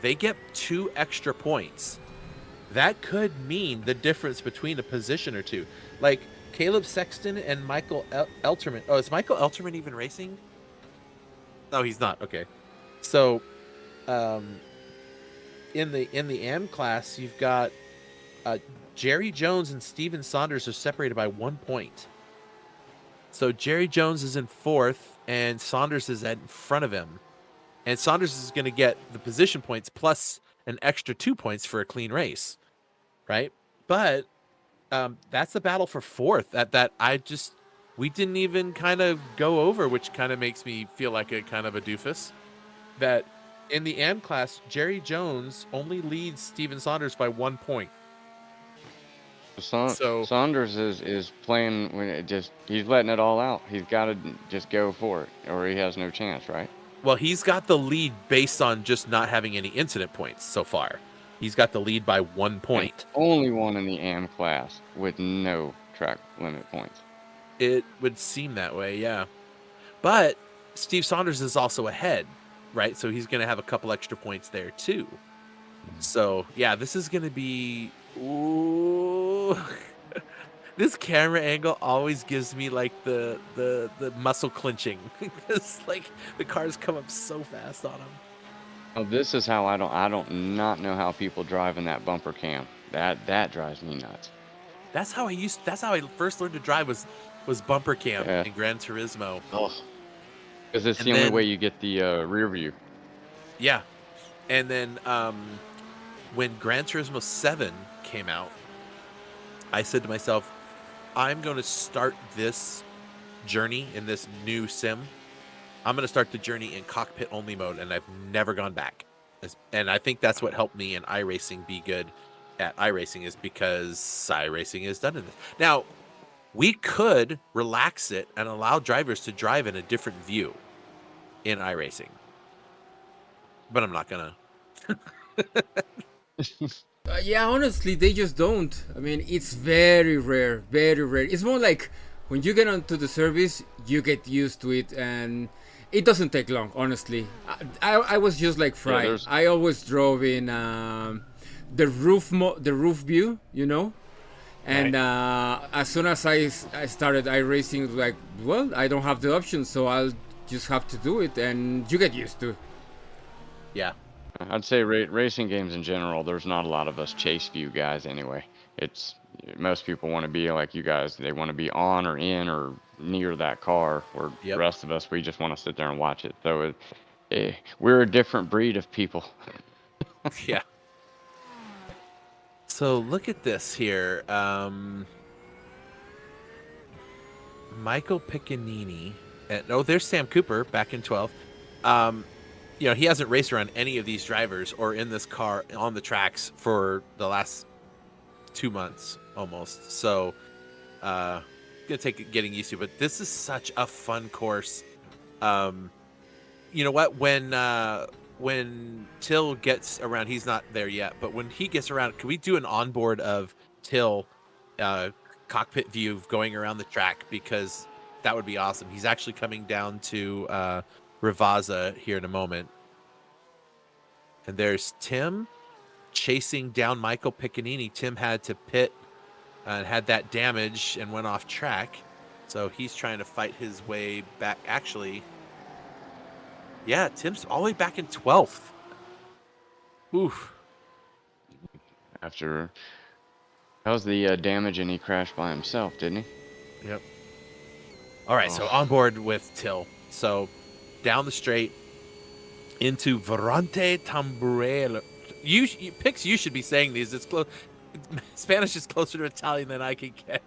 They get 2 extra points. That could mean the difference between a position or two. Like Caleb Sexton and Michael Elterman. Oh, is Michael Elterman even racing? No, he's not. Okay. So, in the AM class, you've got Jerry Jones and Steven Saunders are separated by 1 point. So Jerry Jones is in 4th, and Saunders is in front of him. And Saunders is going to get the position points plus an extra 2 points for a clean race, right? But that's the battle for 4th. That we didn't even kind of go over, which kind of makes me feel like a kind of a doofus. That in the AM class, Jerry Jones only leads Steven Saunders by 1 point.
So Saunders is playing when he's letting it all out. He's got to just go for it, or he has no chance, right?
Well, he's got the lead based on just not having any incident points so far. He's got the lead by 1 point.
And only one in the AM class with no track limit points.
It would seem that way, yeah. But Steve Saunders is also ahead, right? So he's going to have a couple extra points there too. So yeah, this is going to be. Ooh. This camera angle always gives me like the muscle clenching because like the cars come up so fast on them.
Oh, this is how I don't not know how people drive in that bumper cam. That drives me nuts.
That's how I first learned to drive was bumper cam in Gran Turismo.
Oh, because it's the only way you get the rear view.
Yeah, and then when Gran Turismo 7 came out, I said to myself, I'm going to start this journey in this new sim. I'm going to start the journey in cockpit only mode, and I've never gone back. And I think that's what helped me in iRacing be good at iRacing, is because iRacing is done in this. Now, we could relax it and allow drivers to drive in a different view in iRacing, but I'm not going to.
Yeah, honestly, they just don't. I mean, it's very rare, very rare. It's more like when you get onto the service, you get used to it, and it doesn't take long, honestly. I was just like Fry.
Yeah,
I always drove in the roof view, you know? And as soon as I started iRacing, it was like, well, I don't have the option, so I'll just have to do it, and you get used to it.
Yeah.
I'd say racing games in general, there's not a lot of us chase view guys anyway. It's most people want to be like you guys. They want to be on or in or near that car, where
Yep.
the rest of us, we just want to sit there and watch it. So we're a different breed of people.
Yeah. So look at this here. Michael Piccinini. There's Sam Cooper back in 12. He hasn't raced around any of these drivers or in this car on the tracks for the last 2 months almost. So gonna take getting used to, but this is such a fun course. You know what? When Till gets around, he's not there yet, but when he gets around, can we do an onboard of Till cockpit view of going around the track? Because that would be awesome. He's actually coming down to Ravaza here in a moment. And there's Tim chasing down Michael Piccinini. Tim had to pit and had that damage and went off track. So he's trying to fight his way back. Actually, yeah, Tim's all the way back in 12th. Oof.
After that was the damage, and he crashed by himself, didn't he?
Yep. All right, so on board with Till. So down the straight into Varante Tamburello. You should be saying these. It's close. Spanish is closer to Italian than I can get.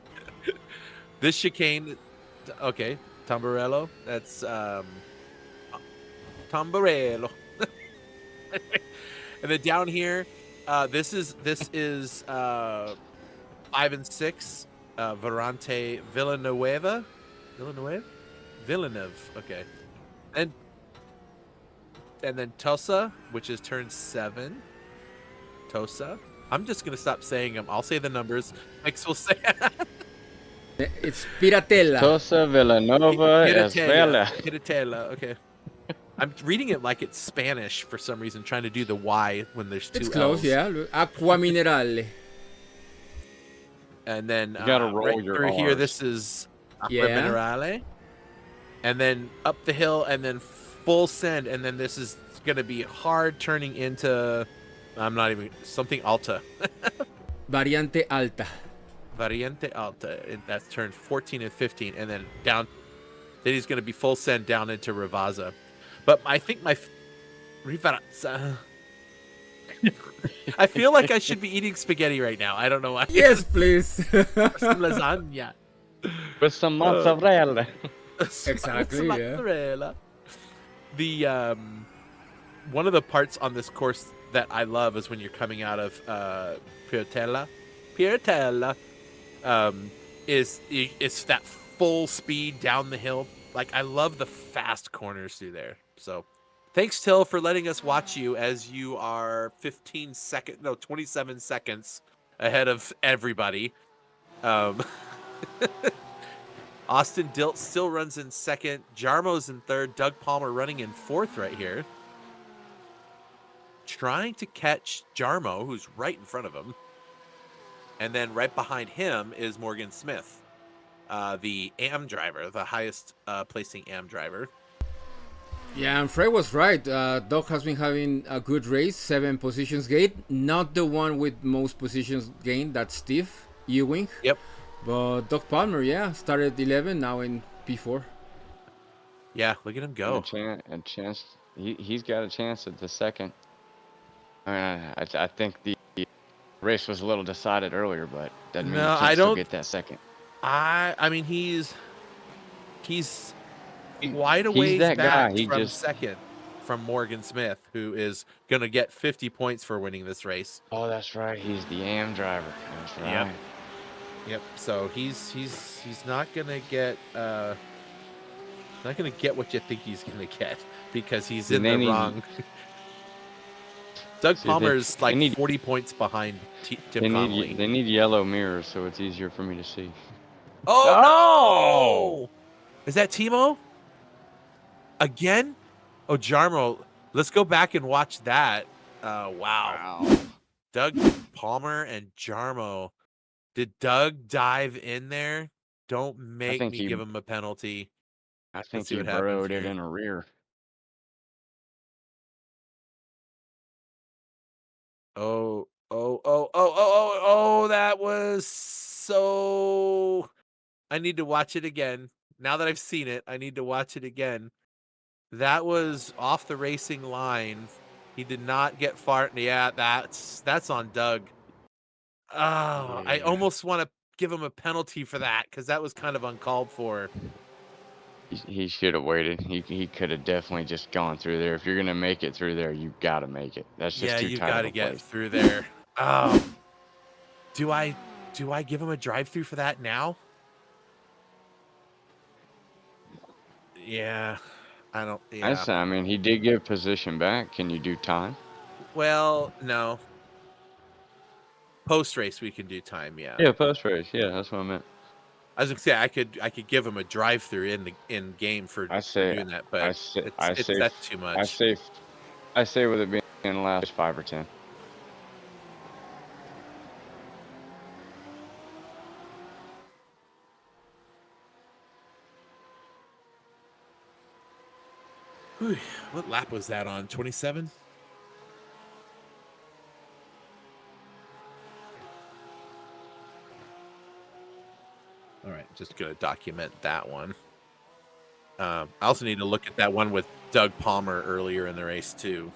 This chicane, okay, Tamburello. That's Tamburello. And then down here, this is 5 and 6, Varante Villeneuve. Okay, and then Tosa, which is turn 7. Tosa. I'm just gonna stop saying them. I'll say the numbers. Mix will say.
It's Piratella.
Tosa Villanova Esvela.
Piratella. Okay. I'm reading it like it's Spanish for some reason, trying to do the Y when there's 2
It's
L's.
close, yeah. Acqua Minerale.
And then
You gotta roll
right
your
through here,
R's.
this is Acqua
Yeah.
Minerale. And then up the hill, and then full send, and then this is gonna be hard turning into something Alta.
Variante Alta.
Variante Alta, and that's turn 14 and 15, and then down. Then he's gonna be full send down into Ravaza. But I think Rivazza. I feel like I should be eating spaghetti right now. I don't know why.
Yes, please.
Some lasagna.
With some mozzarella.
Exactly,
Some
yeah.
mozzarella. The one of the parts on this course that I love is when you're coming out of Piratella, is that full speed down the hill. Like, I love the fast corners through there. So thanks, Till, for letting us watch you as you are 27 seconds ahead of everybody. Austin Dilt still runs in second. Jarmo's in third. Doug Palmer running in fourth right here. Trying to catch Jarmo, who's right in front of him. And then right behind him is Morgan Smith, the AM driver, the highest placing AM driver.
Yeah, and Fred was right. Doc has been having a good race, 7 positions gained. Not the one with most positions gained, that's Steve Ewing.
Yep.
But Doc Palmer, yeah, started 11, now in P4.
Yeah, look at him go.
A chance. He's got a chance at the second. I think the race was a little decided earlier, but doesn't mean
No,
he
I
can't still
don't-
get that second.
I mean, he's wide a ways
that
back
guy. He
from
just-
second from Morgan Smith, who is going to get 50 points for winning this race.
Oh, that's right. He's the AM driver. That's right.
Yep. Yep. So he's not going to get what you think he's going to get, because he's in the wrong. Doug Palmer's
they need-
40 points behind Tim
They
Connolly.
need yellow mirrors, so it's easier for me to see.
Oh, no! Is that Timo? Again? Oh, Jarmo. Let's go back and watch that. Wow. Doug Palmer and Jarmo. Did Doug dive in there? Don't make
think
me
he-
give him a penalty.
I think
see
he
what happens
burrowed it
here.
in a rear.
Oh, that was I need to watch it again. Now that I've seen it, I need to watch it again. That was off the racing line. He did not get far. Yeah, that's on Doug. Oh, I
Yeah.
almost want to give him a penalty for that because that was kind of uncalled for.
He should have waited. He could have definitely just gone through there. If you're gonna make it through there, you gotta make it. That's just
Yeah,
too
you've
tight
got
of
to
a
get
place.
through there. Oh, do I give him a drive-through for that now? Yeah, I don't. Yeah.
I mean, he did give position back. Can you do time?
Well, no. Post race, we can do time. Yeah.
Yeah, post race. Yeah, that's what I meant.
I was gonna say I could give him a drive-through in game for doing that, but that's too much.
I say with it being in the last 5 or 10.
Whew, what lap was that on? 27? All right, just gonna document that one. I also need to look at that one with Doug Palmer earlier in the race too.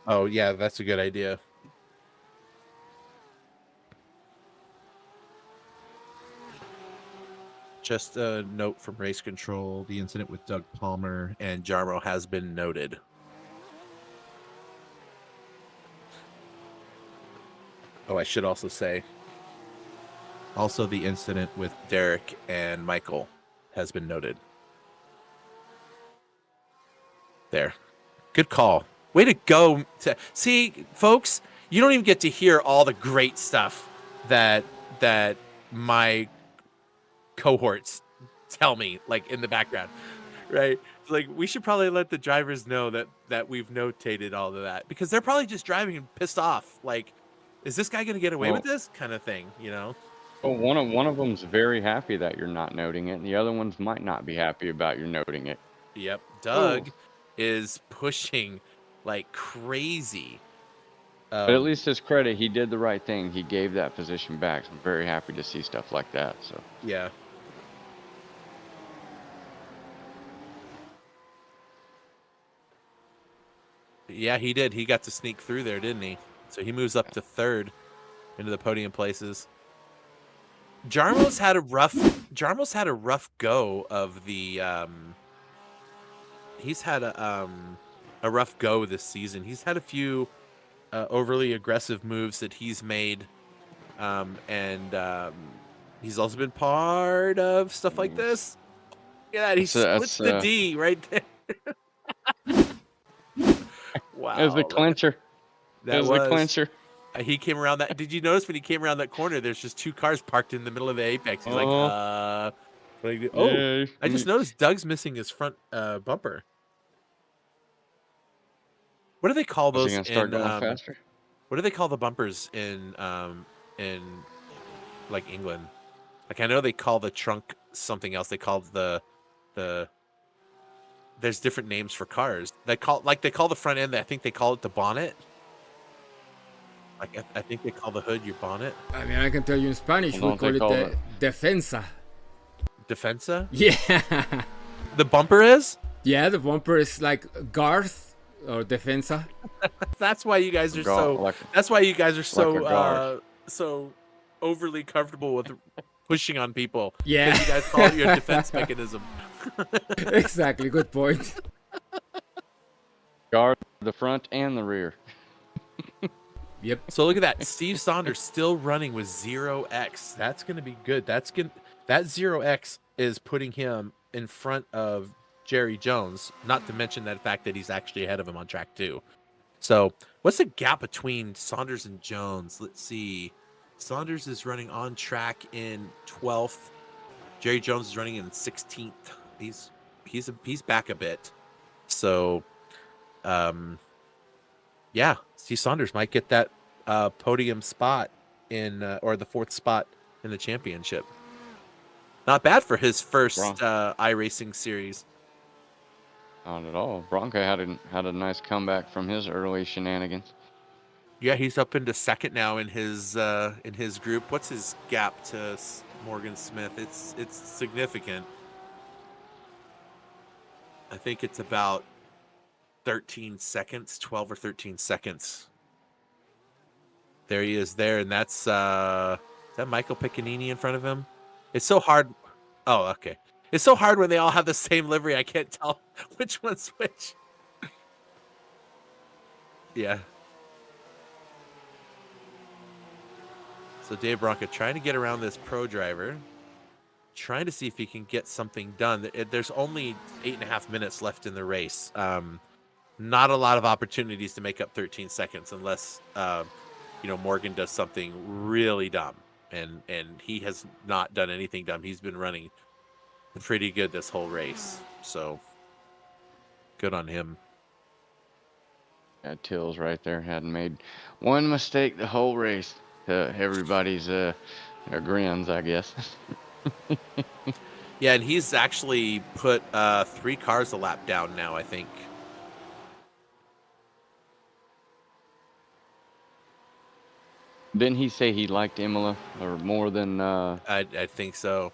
Oh yeah, that's a good idea. Just a note from race control: the incident with Doug Palmer and Jarmo has been noted. Oh, I should also say, also the incident with Derek and Michael has been noted. There. Good call. Way to go. See, folks, you don't even get to hear all the great stuff that my cohorts tell me, like, in the background, right? Like, we should probably let the drivers know that we've notated all of that, because they're probably just driving and pissed off. Like, is this guy going to get away with this kind of thing, you know?
Well, one of them's very happy that you're not noting it, and the other ones might not be happy about you noting it.
Yep. Doug is pushing like crazy.
But at least his credit, he did the right thing. He gave that position back. So I'm very happy to see stuff like that. So
yeah. Yeah, he did. He got to sneak through there, didn't he? So he moves up to third into the podium places. Jarmo's had a rough go of the he's had a rough go this season. He's had a few overly aggressive moves that he's made, and he's also been part of stuff like this. Yeah, he splits the D right there. Wow,
it was the clincher.
That was
the clincher.
He came around that. Did you notice when he came around that corner? There's just two cars parked in the middle of the apex. He's like, what do you do? Oh,
Yeah.
I just noticed Doug's missing his front bumper. What do they call those
Is he gonna start going faster?
What do they call the bumpers in like England? Like, I know they call the trunk something else. They call the there's different names for cars. They call the front end. I think they call it the bonnet. Like, I think they call the hood your bonnet.
I mean, I can tell you in Spanish, we call it the defensa.
Defensa?
Yeah.
The bumper is?
Yeah, the bumper is like guard or defensa.
That's why you guys are so overly comfortable with pushing on people.
Yeah.
Because you guys call it your defense mechanism.
Exactly. Good point.
Guard the front and the rear.
Yep.
So look at that. Steve Saunders still running with 0x. That's going to be good. That 0x is putting him in front of Jerry Jones, not to mention that fact that he's actually ahead of him on track 2. So what's the gap between Saunders and Jones? Let's see. Saunders is running on track in 12th. Jerry Jones is running in 16th. He's back a bit. So, yeah, Steve Saunders might get that podium spot in or the 4th spot in the championship. Not bad for his first iRacing series.
Not at all. Bronco had a nice comeback from his early shenanigans.
Yeah, he's up into second now in his group. What's his gap to Morgan Smith? It's significant. I think it's about 13 seconds, 12 or 13 seconds. There he is there, and that's is that Michael Piccanini in front of him? It's so hard. Oh, okay. It's so hard when they all have the same livery. I can't tell which one's which. Yeah. So Dave Bronca trying to get around this pro driver, trying to see if he can get something done. There's only 8.5 minutes left in the race. Not a lot of opportunities to make up 13 seconds unless Morgan does something really dumb, and he has not done anything dumb. He's been running pretty good this whole race, so good on him.
Yeah, Till's right there. Hadn't made one mistake the whole race. Everybody's grins, I guess.
Yeah, and he's actually put 3 cars a lap down now, I think.
Didn't he say he liked Imola or more than?
I think so.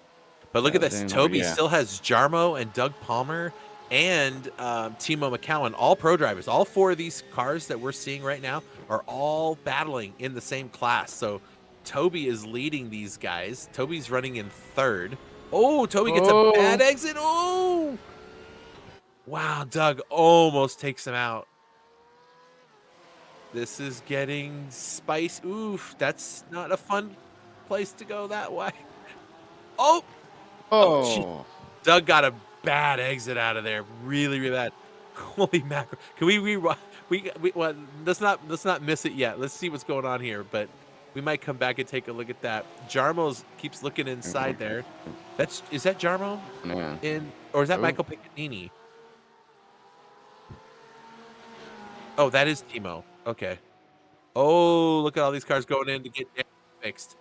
But look at this. Toby still has Jarmo and Doug Palmer and Timo McCowan, all pro drivers. All 4 of these cars that we're seeing right now are all battling in the same class. So Toby is leading these guys. Toby's running in 3rd. Oh, Toby gets a bad exit. Oh! Wow, Doug almost takes him out. This is getting spice. Oof, that's not a fun place to go that way. Oh!
Oh!
Doug got a bad exit out of there. Really, really bad. Holy mackerel. Can we well, let's not miss it yet. Let's see what's going on here, but we might come back and take a look at that. Jarmo keeps looking inside there. Is that Jarmo?
Yeah.
Or is that Michael Piccanini? Oh, that is Timo. Okay. Oh, look at all these cars going in to get fixed.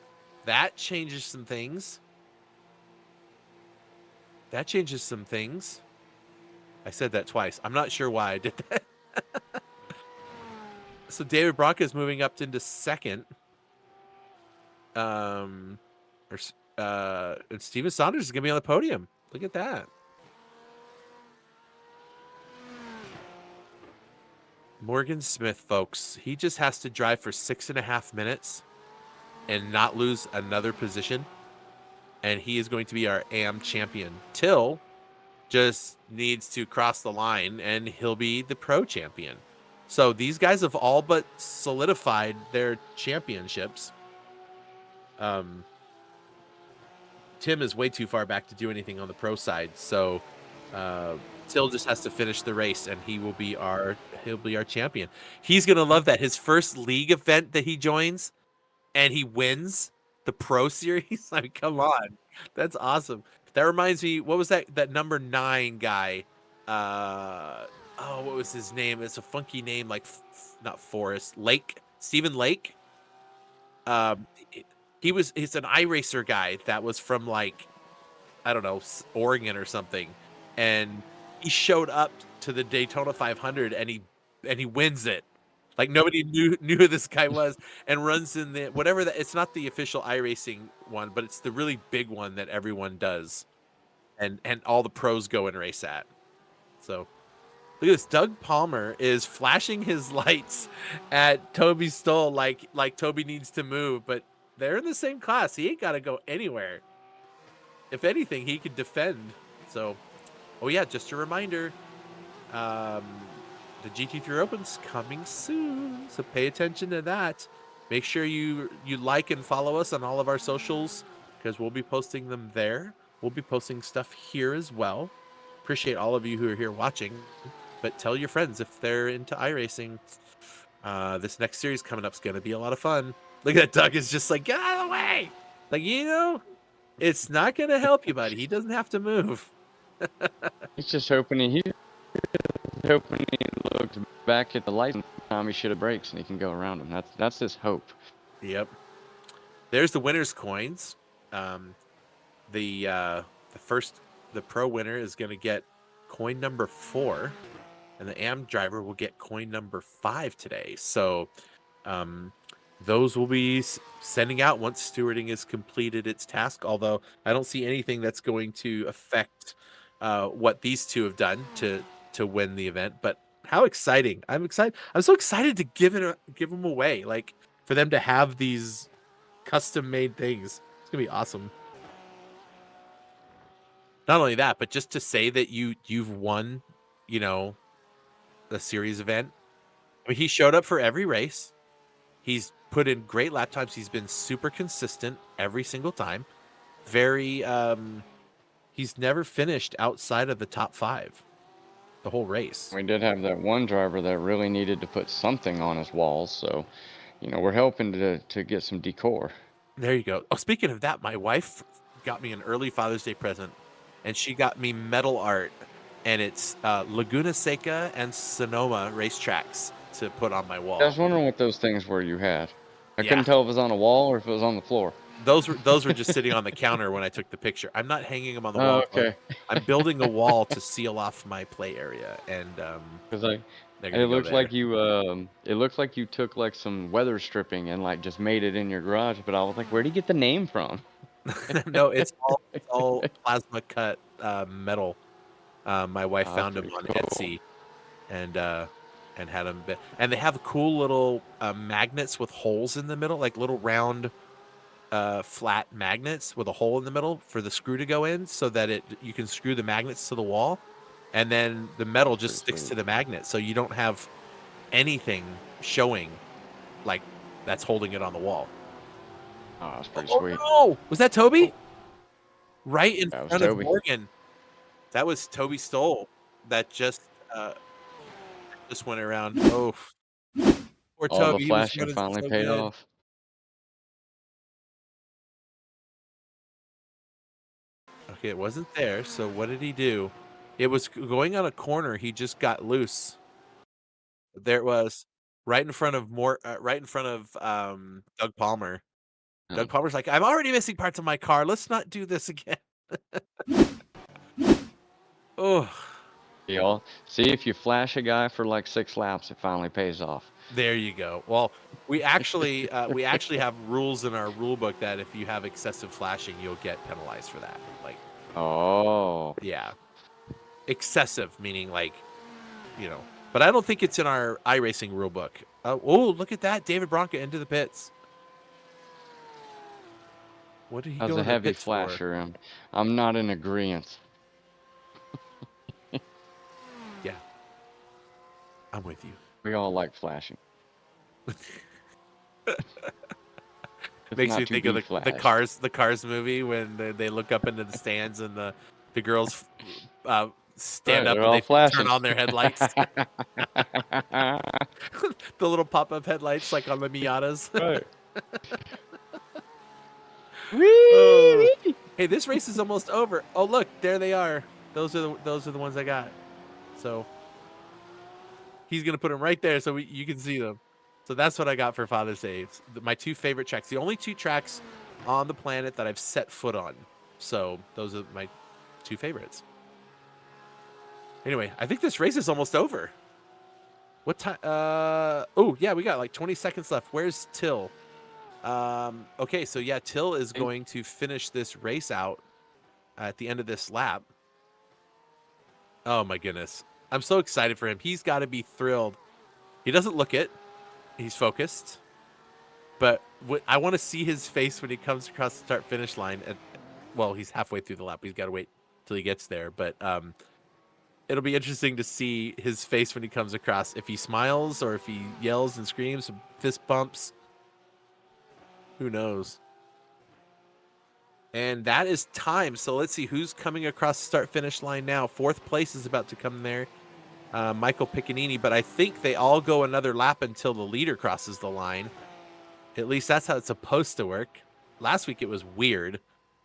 That changes some things. I said that twice. I'm not sure why I did that. So David Bronca is moving up into 2nd. And Steven Saunders is going to be on the podium. Look at that. Morgan Smith, folks, he just has to drive for 6.5 minutes and not lose another position, and he is going to be our AM champion. Till just needs to cross the line, and he'll be the pro champion. So these guys have all but solidified their championships. Tim is way too far back to do anything on the pro side, so Till just has to finish the race, and he'll be our champion. He's gonna love that. His first league event that he joins, and he wins the Pro Series. I mean, come on, that's awesome. That reminds me, what was that number 9 guy? What was his name? It's a funky name, like not Forrest Lake, Stephen Lake. He's an iRacer guy that was from, like, I don't know, Oregon or something, and he showed up to the Daytona 500 and he wins it. Like, nobody knew who this guy was, and runs in the whatever that. It's not the official iRacing one, but it's the really big one that everyone does, and all the pros go and race at. So look at this. Doug Palmer is flashing his lights at Toby Stoll like Toby needs to move, but they're in the same class. He ain't got to go anywhere. If anything, he could defend. So, oh yeah, just a reminder, the GT3 Open's coming soon, so pay attention to that. Make sure you like and follow us on all of our socials, because we'll be posting them there. We'll be posting stuff here as well. Appreciate all of you who are here watching, but tell your friends if they're into iRacing. This next series coming up is going to be a lot of fun. Look at that. Doug is just like, get out of the way. Like, it's not going to help you, buddy. He doesn't have to move.
He's just hoping he looks back at the light and time he should have brakes and he can go around him. That's his hope.
Yep. There's the winner's coins. The pro winner is going to get coin number 4, and the AM driver will get coin number 5 today. So those will be sending out once stewarding has completed its task, although I don't see anything that's going to affect what these two have done to win the event. But how exciting. I'm excited. I'm so excited to give them away, like for them to have these custom made things. It's gonna be awesome. Not only that, but just to say that you've won, you know, the series event. I mean, he showed up for every race. He's put in great lap times. He's been super consistent every single time. Very he's never finished outside of the top 5 the whole race.
We did have that one driver that really needed to put something on his walls, so you know we're helping to get some decor.
There you go. Oh, speaking of that, my wife got me an early Father's Day present, and she got me metal art, and it's Laguna Seca and Sonoma racetracks to put on my wall.
I was wondering what those things were you had. I
Yeah.
couldn't tell if it was on a wall or if it was on the floor.
Those were just sitting on the counter when I took the picture. I'm not hanging them on the
Oh,
wall.
okay.
I'm building a wall to seal off my play area, and
Because
they're
it
gonna go
looks
there.
like it looks like you took like some weather stripping and like just made it in your garage. But I was like, where would you get the name from?
No, it's all plasma cut metal. My wife
Oh,
found
that's
them on
pretty cool.
Etsy, and had them. And they have cool little magnets with holes in the middle, like little round, flat magnets with a hole in the middle for the screw to go in, so that you can screw the magnets to the wall, and then the metal just
Pretty
sticks
sweet.
to the magnet, so you don't have anything showing, like that's holding it on the wall.
Oh, that's pretty
Oh
sweet.
no! Was that Toby? Right in
That was
front of
Toby.
Morgan. That was Toby Stoll. That just went around. Oh, poor
All the
Toby. He was
flashing
running
finally
so
paid
good.
off.
Okay, it wasn't there. So what did he do? It was going on a corner. He just got loose. There it was, right in front of Doug Palmer. Doug
Um,
Palmer's like, I'm already missing parts of my car. Let's not do this again. Oh,
y'all see if you flash a guy for like 6 laps, it finally pays off.
there you go. Well, we actually have rules in our rule book that if you have excessive flashing, you'll get penalized for that. Like,
Oh,
yeah, excessive meaning like, you know. But I don't think it's in our iRacing rule book. Oh, look at that, David Bronca into the pits. What did he
that's
go
a
in the
heavy
pits for?
flasher, and I'm not in agreement.
Yeah, I'm with you.
We all like flashing.
Makes
not
me
to
think of
be
the Cars movie when they look up into the stands and the girls stand
Right,
up
they're
and
all
they
flashing.
turn on their headlights. The little pop-up headlights like on the Miatas.
Right.
Oh. Hey, this race is almost over. Oh, look, there they are. Those are the ones I got. So he's gonna put them right there so you can see them. So that's what I got for Father's Day. My 2 favorite tracks. The only 2 tracks on the planet that I've set foot on. So those are my 2 favorites. Anyway, I think this race is almost over. What time? Oh yeah, we got like 20 seconds left. Where's Till? Okay, so yeah, Till is going to finish this race out at the end of this lap. Oh my goodness. I'm so excited for him. He's got to be thrilled. He doesn't look it. He's focused. But I want to see his face when he comes across the start finish line. Well, he's halfway through the lap. He's got to wait till he gets there. But it'll be interesting to see his face when he comes across. If he smiles or if he yells and screams, fist bumps. Who knows? And that is time. So let's see who's coming across the start finish line now. 4th place is about to come there. Michael Piccanini, but I think they all go another lap until the leader crosses the line. At least that's how it's supposed to work. Last week it was weird.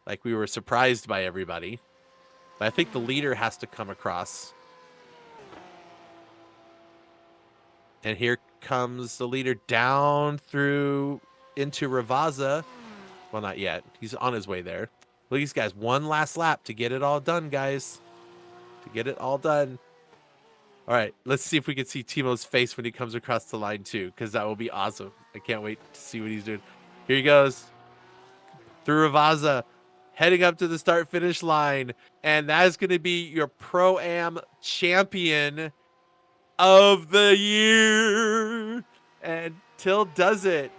Like we were surprised by everybody. But I think the leader has to come across. And here comes the leader down through into Ravazza. Well, not yet. He's on his way there. Look, these guys, one last lap to get it all done, guys. to get it all done. All right, let's see if we can see Timo's face when he comes across the line too, because that will be awesome. I can't wait to see what he's doing. Here he goes. Through Ravaza, heading up to the start-finish line. And that is going to be your Pro-Am champion of the year. And Till does it.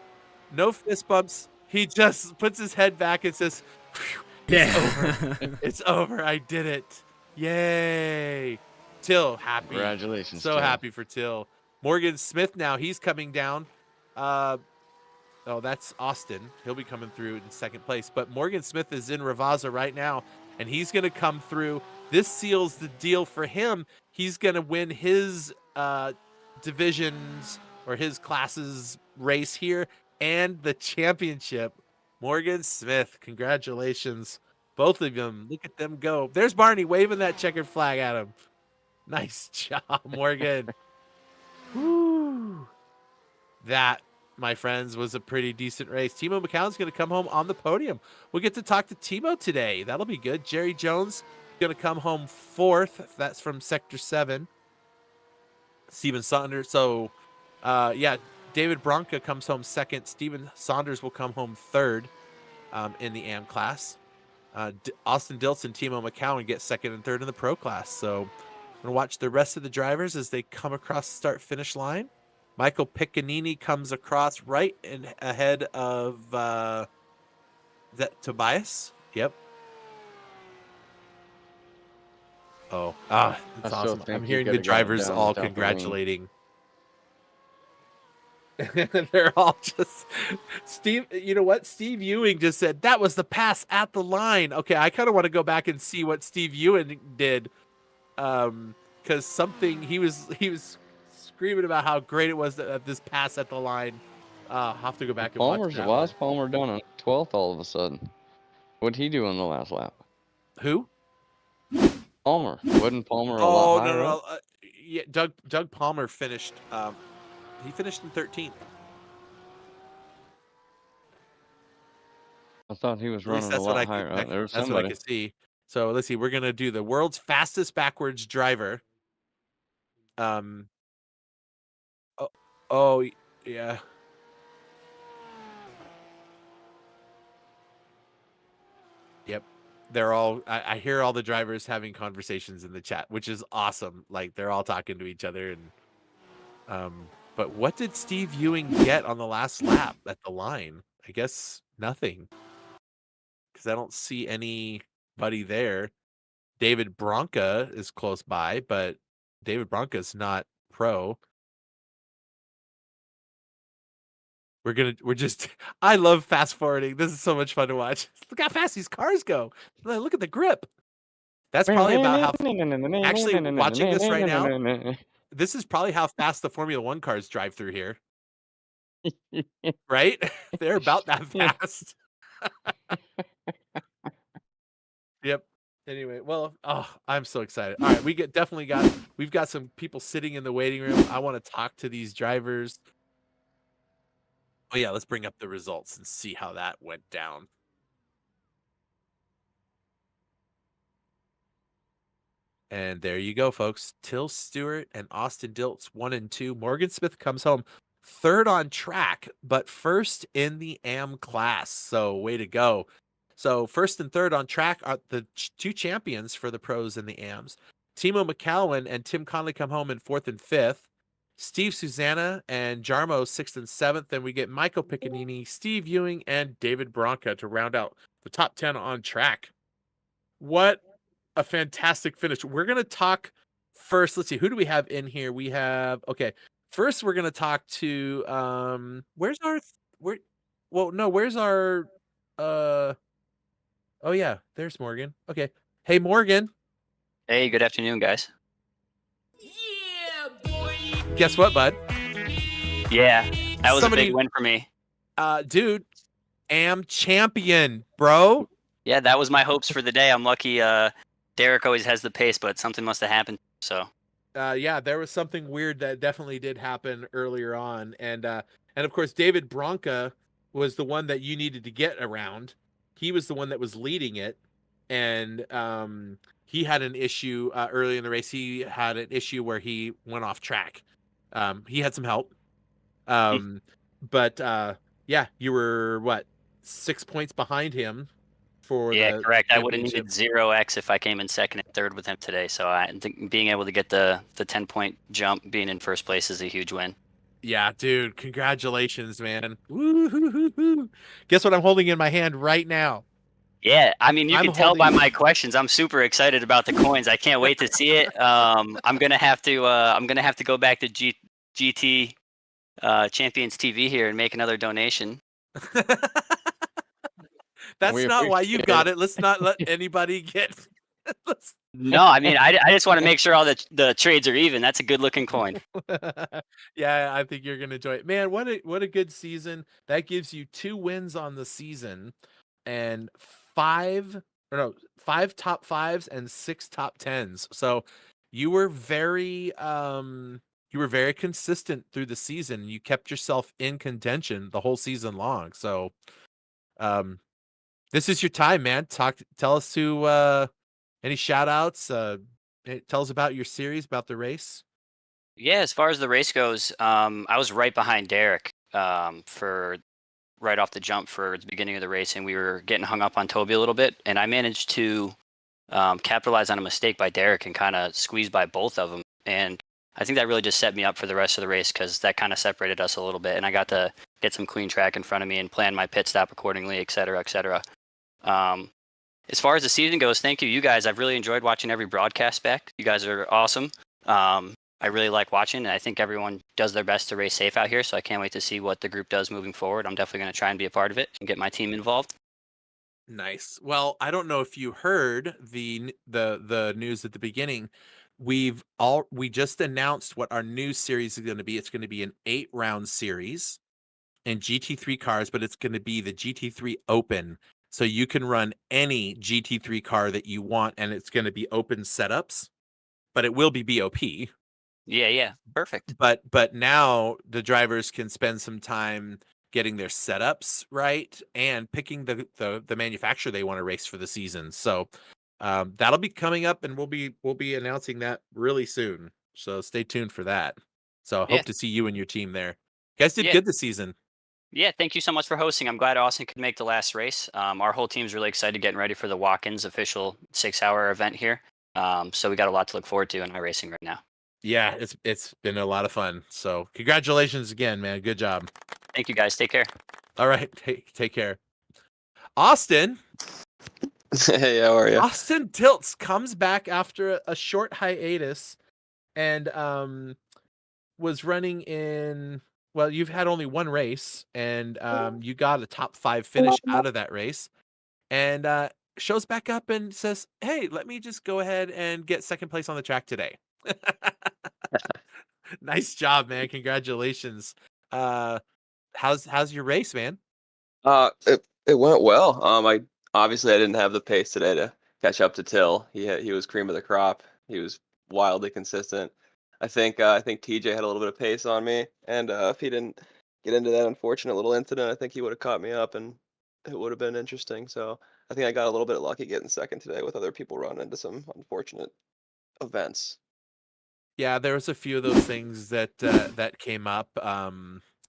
No fist bumps. He just puts his head back and says, it's over. It's over. I did it. Yay. Till, happy.
Congratulations.
So
Till.
happy for Till. Morgan Smith now, he's coming down. Oh, that's Austin. He'll be coming through in second place. But Morgan Smith is in Ravaza right now, and he's going to come through. This seals the deal for him. He's going to win his divisions or his classes race here and the championship. Morgan Smith, congratulations. Both of them. Look at them go. There's Barney waving that checkered flag at him. Nice job, Morgan. Woo. That, my friends, was a pretty decent race. Timo McCown's going to come home on the podium. We'll get to talk to Timo today. That'll be good. Jerry Jones going to come home fourth. That's from Sector 7. Steven Saunders. So, yeah, David Bronca comes home second. Steven Saunders will come home third in the AM class. Austin Diltz and Timo McCown get second and third in the pro class. So, I'm going to watch the rest of the drivers as they come across the start-finish line. Michael Piccanini comes across right in ahead of that Tobias. Yep. Oh, that's awesome. I'm hearing the drivers all congratulating. They're all just Steve. You know what? Steve Ewing just said that was the pass at the line. Okay, I kind of want to go back and see what Steve Ewing did, because something he was screaming about how great it was that this pass at the line. I'll have to go back and watch that.
Why is Palmer done on 12th all of a sudden? What'd he do on the last lap?
Who?
Palmer. Wasn't Palmer a lot higher
no.
up?
Yeah, Doug Palmer finished. He finished in 13th.
I thought he was
At least
running a
that's what
lot higher up. There was
that's what I
somebody.
could see. So let's see. We're gonna do the world's fastest backwards driver. Oh yeah. Yep. They're all. I hear all the drivers having conversations in the chat, which is awesome. Like they're all talking to each other and. But what did Steve Ewing get on the last lap at the line? I guess nothing, because I don't see anybody there. David Bronca is close by, but David Bronca's not pro. I love fast forwarding. This is so much fun to watch. Look how fast these cars go. Look at the grip. That's probably about how, actually watching this right now, this is probably how fast the Formula One cars drive through here. Right? They're about that fast. Yep. Anyway, well, I'm so excited. All right, we've got some people sitting in the waiting room. I want to talk to these drivers. Oh yeah, let's bring up the results and see how that went down. And there you go, folks. Till Stewart and Austin Diltz 1 and 2. Morgan Smith comes home third on track, but first in the AM class. So way to go. So first and third on track are the two champions for the pros and the AMs. Timo McCowan and Tim Conley come home in fourth and fifth. Steve Susanna and Jarmo sixth and seventh. Then we get Michael Piccanini, Steve Ewing, and David Bronca to round out the top 10 on track. What a fantastic finish. We're going to talk first. Let's see. Who do we have in here? We have, okay. First, we're going to talk to, where's our, oh yeah, there's Morgan. Okay. Hey, Morgan.
Hey, good afternoon, guys.
Yeah, boy.
Guess what, bud?
Yeah, that was a big win for me.
Dude, AM champion, bro.
Yeah, that was my hopes for the day. I'm lucky. Derek always has the pace, but something must have happened. So.
Yeah, there was something weird that definitely did happen earlier on, and of course David Bronca was the one that you needed to get around. He was the one that was leading it, and he had an issue early in the race. He had an issue where he went off track. He had some help, but yeah, you were what, 6 points behind him for
Yeah,
the
correct. I would have
championship.
needed 0x if I came in second and third with him today. So I think being able to get the 10-point jump, being in first place, is a huge win.
Yeah, dude, congratulations, man. Woo-hoo-hoo-hoo. Guess what I'm holding in my hand right now?
Yeah, I mean, you
I'm
can tell by
holding-
my questions. I'm super excited about the coins. I can't wait to see it. I'm gonna have to go back to GT Champions TV here and make another donation.
That's
We
not why you
appreciate
got
it.
it. Let's not let anybody get.
No, I mean, I just want to make sure all the trades are even. That's a good looking coin.
Yeah, I think you're gonna enjoy it, man. What a good season. That gives you 2 wins on the season, and 5 top 5s and 6 top 10s. So you were very consistent through the season. You kept yourself in contention the whole season long. So um this is your time, man. Tell us any shout outs, tell us about your series, about the race.
Yeah, as far as the race goes, I was right behind Derek for right off the jump for the beginning of the race, and we were getting hung up on Toby a little bit, and I managed to capitalize on a mistake by Derek and kind of squeeze by both of them. And I think that really just set me up for the rest of the race because that kind of separated us a little bit, and I got to get some clean track in front of me and plan my pit stop accordingly, et cetera, et cetera. As far as the season goes, thank you guys. I've really enjoyed watching every broadcast back. You guys are awesome. I really like watching, and I think everyone does their best to race safe out here. So I can't wait to see what the group does moving forward. I'm definitely going to try and be a part of it and get my team involved.
Nice. Well, I don't know if you heard the news at the beginning. We just announced what our new series is going to be. It's going to be an 8-round series in GT3 cars, but it's going to be the GT3 Open. So you can run any GT3 car that you want, and it's going to be open setups, but it will be BOP.
Yeah, perfect.
But now the drivers can spend some time getting their setups right and picking the manufacturer they want to race for the season. So that'll be coming up, and we'll be announcing that really soon. So stay tuned for that. So I
Yeah.
hope to see you and your team there. You guys did
Yeah.
good this season.
Yeah, thank you so much for hosting. I'm glad Austin could make the last race. Our whole team's really excited getting ready for the walk-ins official 6-hour event here. So we got a lot to look forward to in iRacing right now.
Yeah, it's been a lot of fun. So congratulations again, man. Good job.
Thank you guys. Take care.
All right, take care. Austin.
Hey, how are you?
Austin Tilts comes back after a short hiatus and was running in, well, you've had only one race, and you got a top 5 finish out of that race, and shows back up and says, hey, let me just go ahead and get second place on the track today. Nice job, man. Congratulations. How's your race, man?
It went well. I didn't have the pace today to catch up to Till. He was cream of the crop. He was wildly consistent. I think TJ had a little bit of pace on me, and if he didn't get into that unfortunate little incident, I think he would have caught me up, and it would have been interesting. So I think I got a little bit lucky getting second today with other people running into some unfortunate events.
Yeah, there was a few of those things that came up,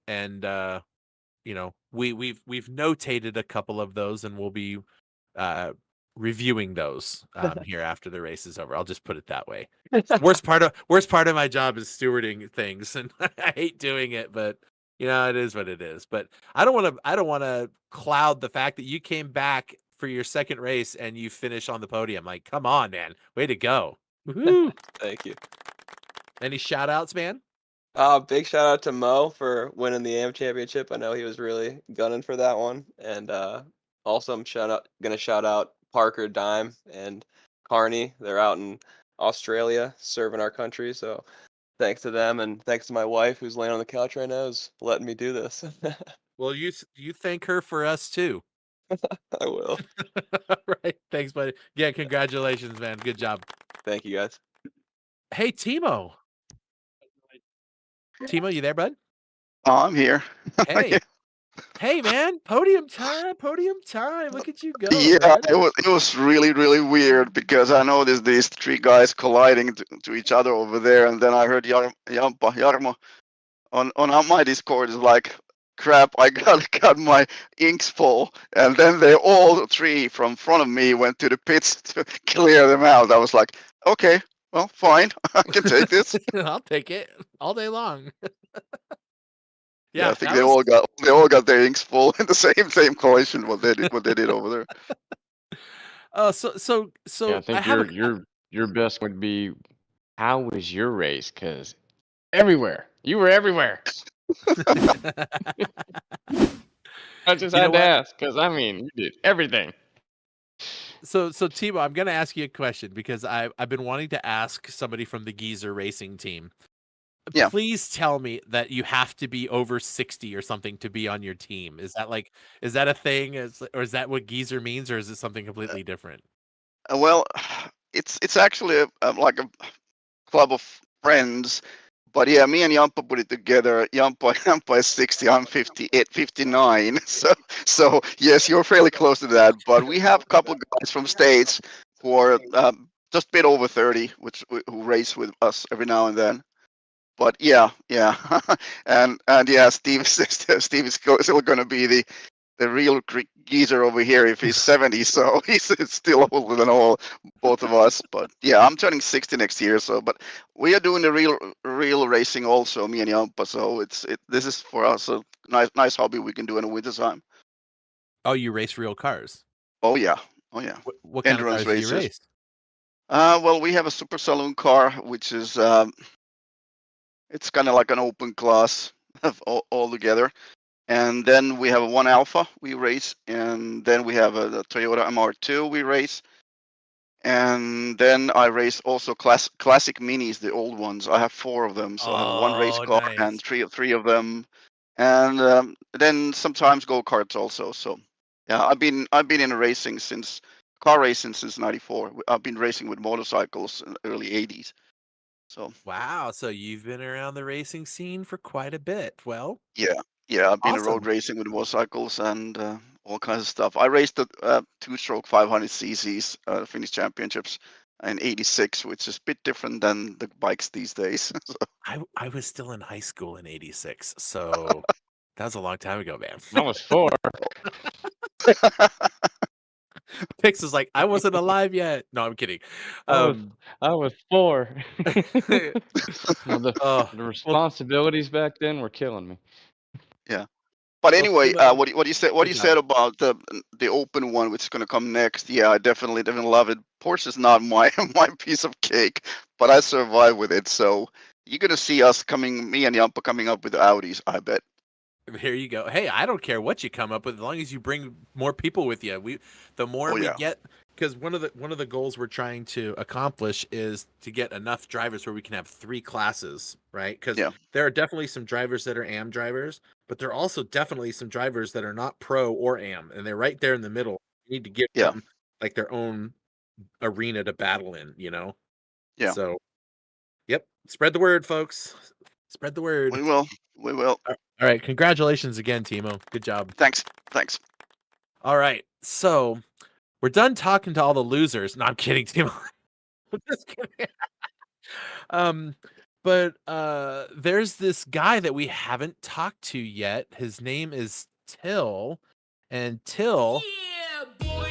and you know, we've notated a couple of those, and we'll be reviewing those here after the race is over. I'll just put it that way. Worst part of my job is stewarding things, and I hate doing it, but you know, it is what it is. But I don't want to cloud the fact that you came back for your second race and you finish on the podium. Like, come on, man, way to go! Woohoo!
Thank you.
Any shout outs, man?
Big shout out to Mo for winning the AM championship. I know he was really gunning for that one. And also I'm gonna shout out Parker Dime and Carney. They're out in Australia serving our country. So thanks to them, and thanks to my wife who's laying on the couch right now, is letting me do this.
Well, you thank her for us too.
I will.
Right. Thanks, buddy. Yeah, congratulations, man. Good job.
Thank you guys.
Hey, Timo. Timo, you there, bud?
Oh, I'm here.
Hey. Hey man, podium time, podium time. Look at you go,
Yeah,
man.
it was really really weird because I noticed these three guys colliding to each other over there, and then I heard Jarmo on my Discord is like, crap, I got my inks full, and then they all three from front of me went to the pits to clear them out. I was like, okay, well, fine, I can take this.
I'll take it all day long.
Yeah,
Yeah,
I think
that was
they all got their inks full in the same collision what they did over there.
Yeah, I
I
think
have a
your best would be, how was your race? Because everywhere, you were everywhere. I just
You know
had to
what?
ask because I mean, you did everything.
So Timo, I'm gonna ask you a question because I've been wanting to ask somebody from the Geezer Racing team.
Yeah.
Please tell me that you have to be over 60 or something to be on your team. Is that a thing? Or is that what Geezer means, or is it something completely different?
Well, it's actually like a club of friends. But yeah, me and Jampa put it together. Jampa is 60, I'm 58, 59. So yes, you're fairly close to that. But we have a couple of guys from states who are just a bit over 30, who race with us every now and then. But yeah, and yeah, Steve is still going to be the real geezer over here if he's 70, so he's still older than both of us. But yeah, I'm turning 60 next year, so but we are doing the real racing also, me and Jampa. So this is for us a nice hobby we can do in the winter time.
Oh, you race real cars.
Oh yeah, oh yeah,
What kind of
endurance
cars do you
races.
race?
Well, we have a super saloon car, which is it's kind of like an open class of all together. And then we have a 1 Alpha we race, and then we have a Toyota MR2 we race, and then I race also classic minis, the old ones. I have 4 of them, so I have one race
Oh,
car and
nice.
three of them, and then sometimes go karts also. So yeah, I've been in racing since car racing since '94. I've been racing with motorcycles in the early '80s. So
Wow, so you've been around the racing scene for quite a bit. Well,
yeah, yeah, I've been road
awesome.
racing with motorcycles and all kinds of stuff. I raced the two-stroke 500 cc's Finnish Championships in '86, which is a bit different than the bikes these days.
I was still in high school in '86, so that was a long time ago, man.
I was 4.
Pix is like, I wasn't alive yet. No, I'm kidding.
I was
Um,
I was 4. Well,
oh,
the
well,
responsibilities back then were killing me.
Yeah. But anyway,
Timo,
what
good
you
job.
said about the open one, which is going to come next? Yeah, I definitely love it. Porsche is not my my piece of cake, but I survive with it. So you're gonna see us coming, me and Jampa coming up with Audis, I bet.
Here you go. Hey, I don't care what you come up with, as long as you bring more people with you. The more
Oh
we
yeah,
get, because one of the goals we're trying to accomplish is to get enough drivers where we can have 3 classes, right? Because
yeah,
there are definitely some drivers that are AM drivers, but there are also definitely some drivers that are not pro or AM, and they're right there in the middle. You need to give
yeah,
them like their own arena to battle in, you know?
yeah.
So, yep, spread the word, folks. Spread the word.
We will, we will.
All right, congratulations again, Timo. Good job.
Thanks, thanks.
All right, so we're done talking to all the losers. No, I'm kidding, Timo. I'm just kidding. Um, but there's this guy that we haven't talked to yet. His name is Till, and Till,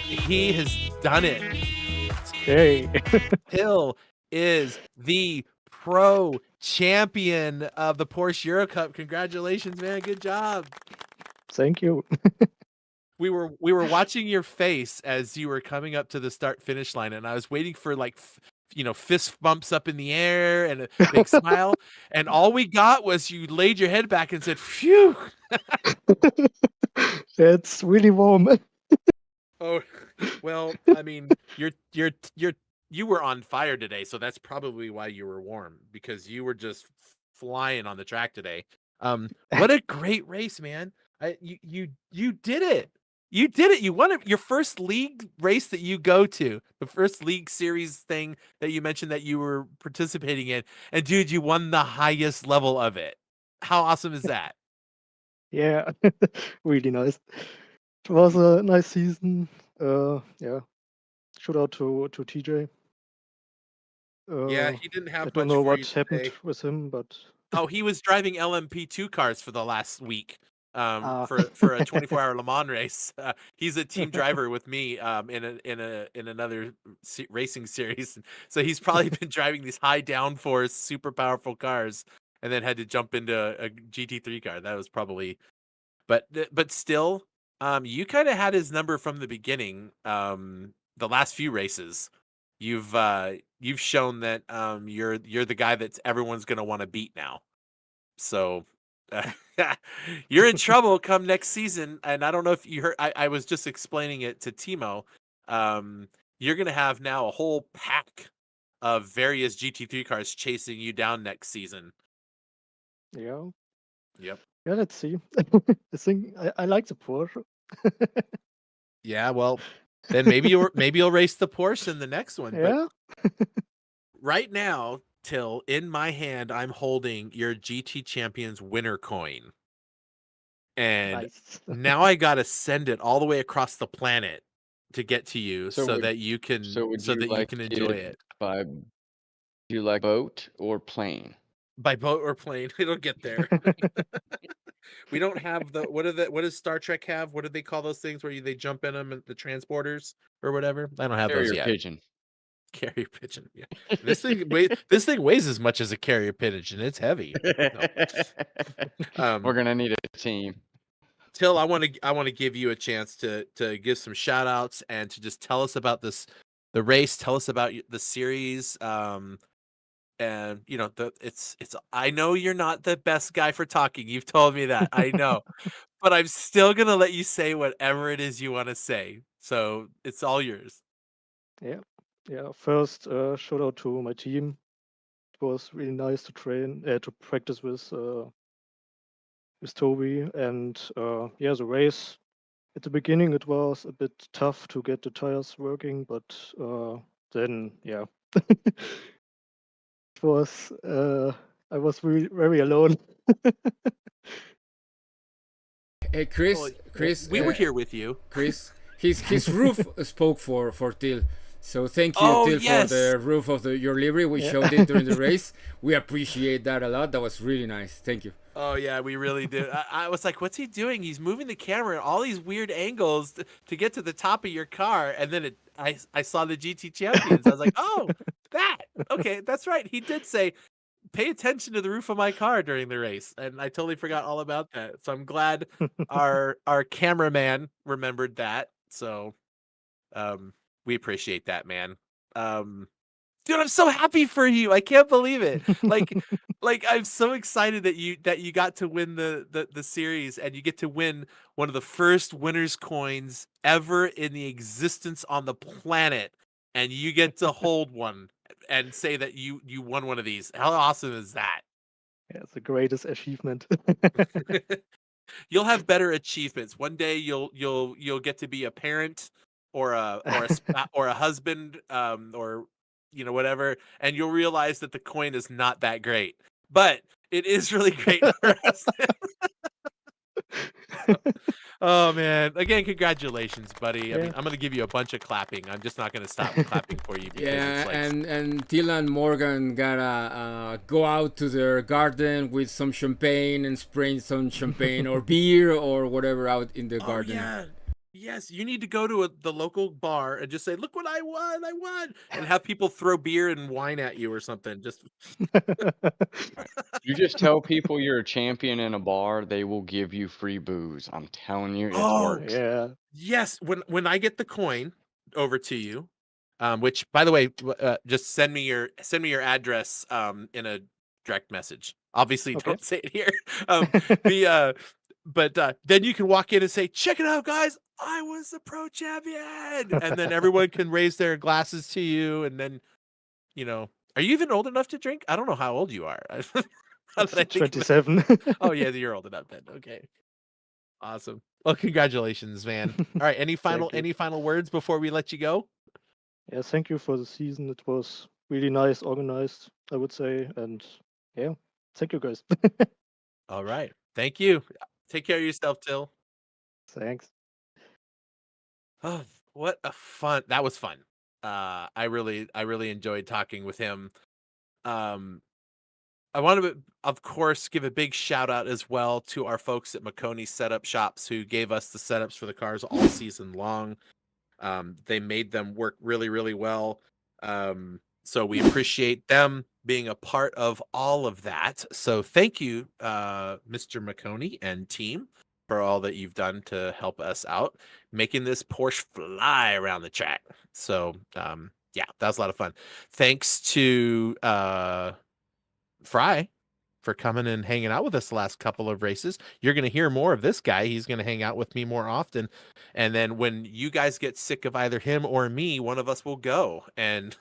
he has done it.
Hey,
Till is the pro champion of the Porsche EuroCup. Congratulations, man. Good job.
thank you.
We were watching your face as you were coming up to the start finish line, and I was waiting for like fist bumps up in the air and a big smile, and all we got was you laid your head back and said, "Phew."
It's really warm.
Oh, well, I mean, you were on fire today, so that's probably why you were warm, because you were just flying on the track today. What a great race, man. You did it. You did it. You won it. Your first league race that you go to, the first league series thing that you mentioned that you were participating in. And dude, you won the highest level of it. How awesome is that?
Yeah, really nice. It was a nice season. Yeah, shout out to TJ.
Yeah,
Uh,
he didn't
I
have
don't
much
know
for you
what
to
happened
say.
with him, but
Oh, he was driving LMP2 cars for the last week,
ah,
for a 24-hour Le Mans race. He's a team driver with me, in another racing series. So he's probably been driving these high downforce, super powerful cars, and then had to jump into a GT3 car. That was probably, but still, you kind of had his number from the beginning. The last few races, you've shown that you're the guy that everyone's gonna want to beat now. So you're in trouble come next season. And I don't know if you heard, I was just explaining it to Timo. Um, you're going to have now a whole pack of various GT3 cars chasing you down next season.
yeah,
Yep.
yeah. Let's see. I think I like the Porsche.
Yeah. Well, then maybe you'll race the Porsche in the next one. But
Yeah,
right now, Till, in my hand, I'm holding your GT Champions winner coin. And
nice.
now I gotta send it all the way across the planet to get to you
So
so
would
that you can
would you like
enjoy
it
it
by do you like boat or plane?
by boat or plane. It'll get there. We don't have what does Star Trek have? What do they call those things where they jump in them, the transporters or whatever? I don't have those
Carrier
yet.
pigeon.
Carrier pigeon. Yeah. This thing weighs as much as a carrier pigeon. It's heavy. No.
We're gonna need a team.
Till, I want to give you a chance to give some shout outs and to just tell us about the race, tell us about the series. And it's I know you're not the best guy for talking. You've told me that. I know. But I'm still going to let you say whatever it is you want to say. So, it's all yours.
Yeah, yeah. First, shout out to my team. It was really nice to to practice with Toby, and yeah, the race. At the beginning, it was a bit tough to get the tires working, but then, yeah, it was. I was really very alone.
Hey,
Well,
Chris,
we were here with you.
Chris. His roof spoke for Till. So thank you,
Oh,
Till, for
yes.
the roof of your livery. We
Yeah.
showed it during the race. We appreciate that a lot. That was really nice. Thank you.
Oh yeah, we really do. I was like, "What's he doing? He's moving the camera at all these weird angles to get to the top of your car." And then I saw the GT Champions. I was like, "Oh, that okay, that's right." He did say, "Pay attention to the roof of my car during the race," and I totally forgot all about that. So I'm glad our cameraman remembered that. So we appreciate that, man. Dude, I'm so happy for you. I can't believe it. Like I'm so excited that you got to win the series and you get to win one of the first winners coins ever in the existence on the planet, and you get to hold one and say that you won one of these. How awesome is that?
Yeah, it's the greatest achievement.
You'll have better achievements. One day you'll get to be a parent or or a husband, or whatever, and you'll realize that the coin is not that great. But it is really great for us. Oh man. Again, congratulations, buddy. I mean,
Yeah.
I'm gonna give you a bunch of clapping. I'm just not gonna stop clapping for you because
Yeah,
it's like
and Till and Morgan gotta go out to their garden with some champagne and spraying some champagne or beer or whatever out in the
oh
garden.
yeah. Yes, you need to go to the local bar and just say, "Look what I won! I won!" and have people throw beer and wine at you or something. Just
You just tell people you're a champion in a bar, they will give you free booze. I'm telling you, it
oh
works.
Yeah.
yes, when I get the coin over to you, which by the way, just send me your address in a direct message. Obviously,
Okay.
don't say it here. But then you can walk in and say, "Check it out, guys! I was the pro champion!" And then everyone can raise their glasses to you, and then are you even old enough to drink? I don't know how old you are. Now
It's
that I think about
27.
Oh yeah, you're old enough then. Okay. Awesome. Well, congratulations, man. All right,
Thank you.
any final words before we let you go?
Yeah, thank you for the season. It was really nice organized, I would say. And yeah, thank you guys.
All right. Thank you. Take care of yourself, Till.
Thanks.
Oh, what a fun. That was fun. I really enjoyed talking with him. Um, I want to, of course, give a big shout out as well to our folks at Makoni Setup Shops who gave us the setups for the cars all season long. They made them work really, really well. So we appreciate them being a part of all of that. So thank you, Mr. Makoni and team, for all that you've done to help us out, making this Porsche fly around the track. So yeah, that was a lot of fun. Thanks to Fry for coming and hanging out with us the last couple of races. You're going to hear more of this guy. He's going to hang out with me more often. And then when you guys get sick of either him or me, one of us will go. And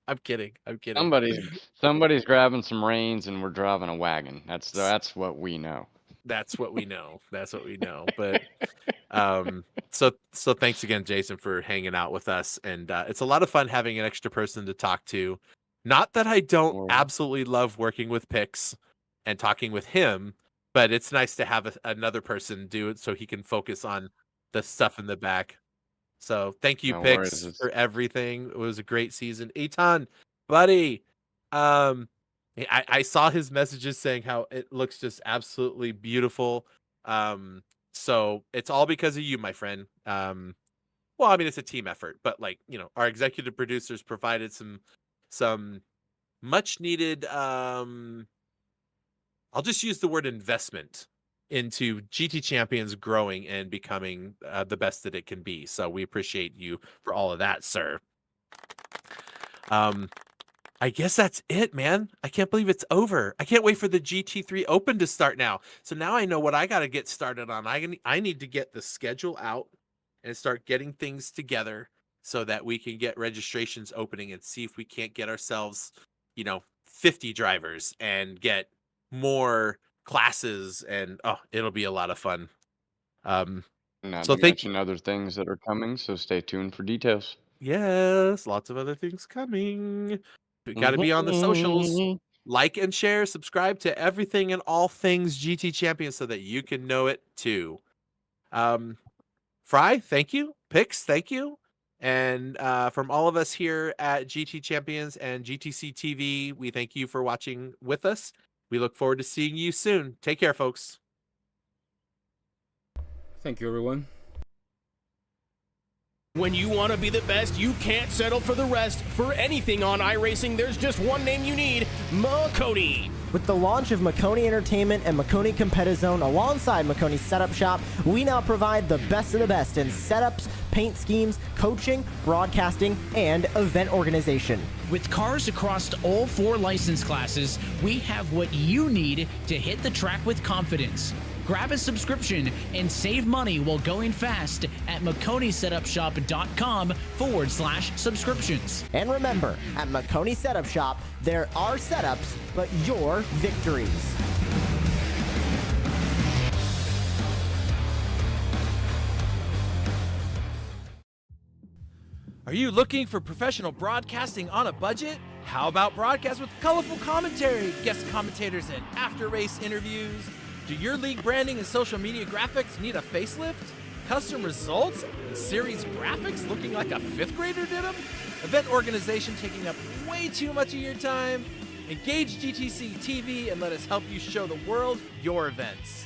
I'm kidding. I'm kidding.
Somebody's grabbing some reins and we're driving a wagon. That's what we know.
That's what we know. That's what we know. But so thanks again, Jason, for hanging out with us. And it's a lot of fun having an extra person to talk to. Not that I don't absolutely love working with Pix and talking with him, but it's nice to have another person do it so he can focus on the stuff in the back. So thank you,
No
Pix,
worries.
for everything. It was a great season. Eton, buddy. I saw his messages saying how it looks just absolutely beautiful. So it's all because of you, my friend. Well, I mean, it's a team effort, but like, you know, our executive producers provided some much needed, I'll just use the word investment into GT Champions growing and becoming the best that it can be. So we appreciate you for all of that, sir. I guess that's it, man. I can't believe it's over. I can't wait for the GT3 Open to start now. So now I know what I got to get started on. I need to get the schedule out and start getting things together so that we can get registrations opening and see if we can't get ourselves, 50 drivers and get more classes, and it'll be a lot of fun.
Not
So
to
thank
mention other things that are coming, so stay tuned for details.
Yes, lots of other things coming. We got to be on the socials. Like and share, subscribe to everything and all things GT Champions so that you can know it too. Fry, thank you. Pix, thank you. And from all of us here at GT Champions and GTC TV, we thank you for watching with us. We look forward to seeing you soon. Take care, folks.
Thank you, everyone.
When you want to be the best, you can't settle for the rest. For anything on iRacing, there's just one name you need, Makoni.
With the launch of Makoni Entertainment and Makoni Competizone alongside Makoni Setup Shop, we now provide the best of the best in setups, paint schemes, coaching, broadcasting, and event organization.
With cars across all 4 license classes, we have what you need to hit the track with confidence. Grab a subscription and save money while going fast at MakoniSetupShop.com/subscriptions.
And remember, at Makoni Setup Shop, there are setups, but your victories.
Are you looking for professional broadcasting on a budget? How about broadcast with colorful commentary, guest commentators, and after-race interviews? Do your league branding and social media graphics need a facelift? Custom results and series graphics looking like a 5th grader did them? Event organization taking up way too much of your time? Engage GTC TV and let us help you show the world your events.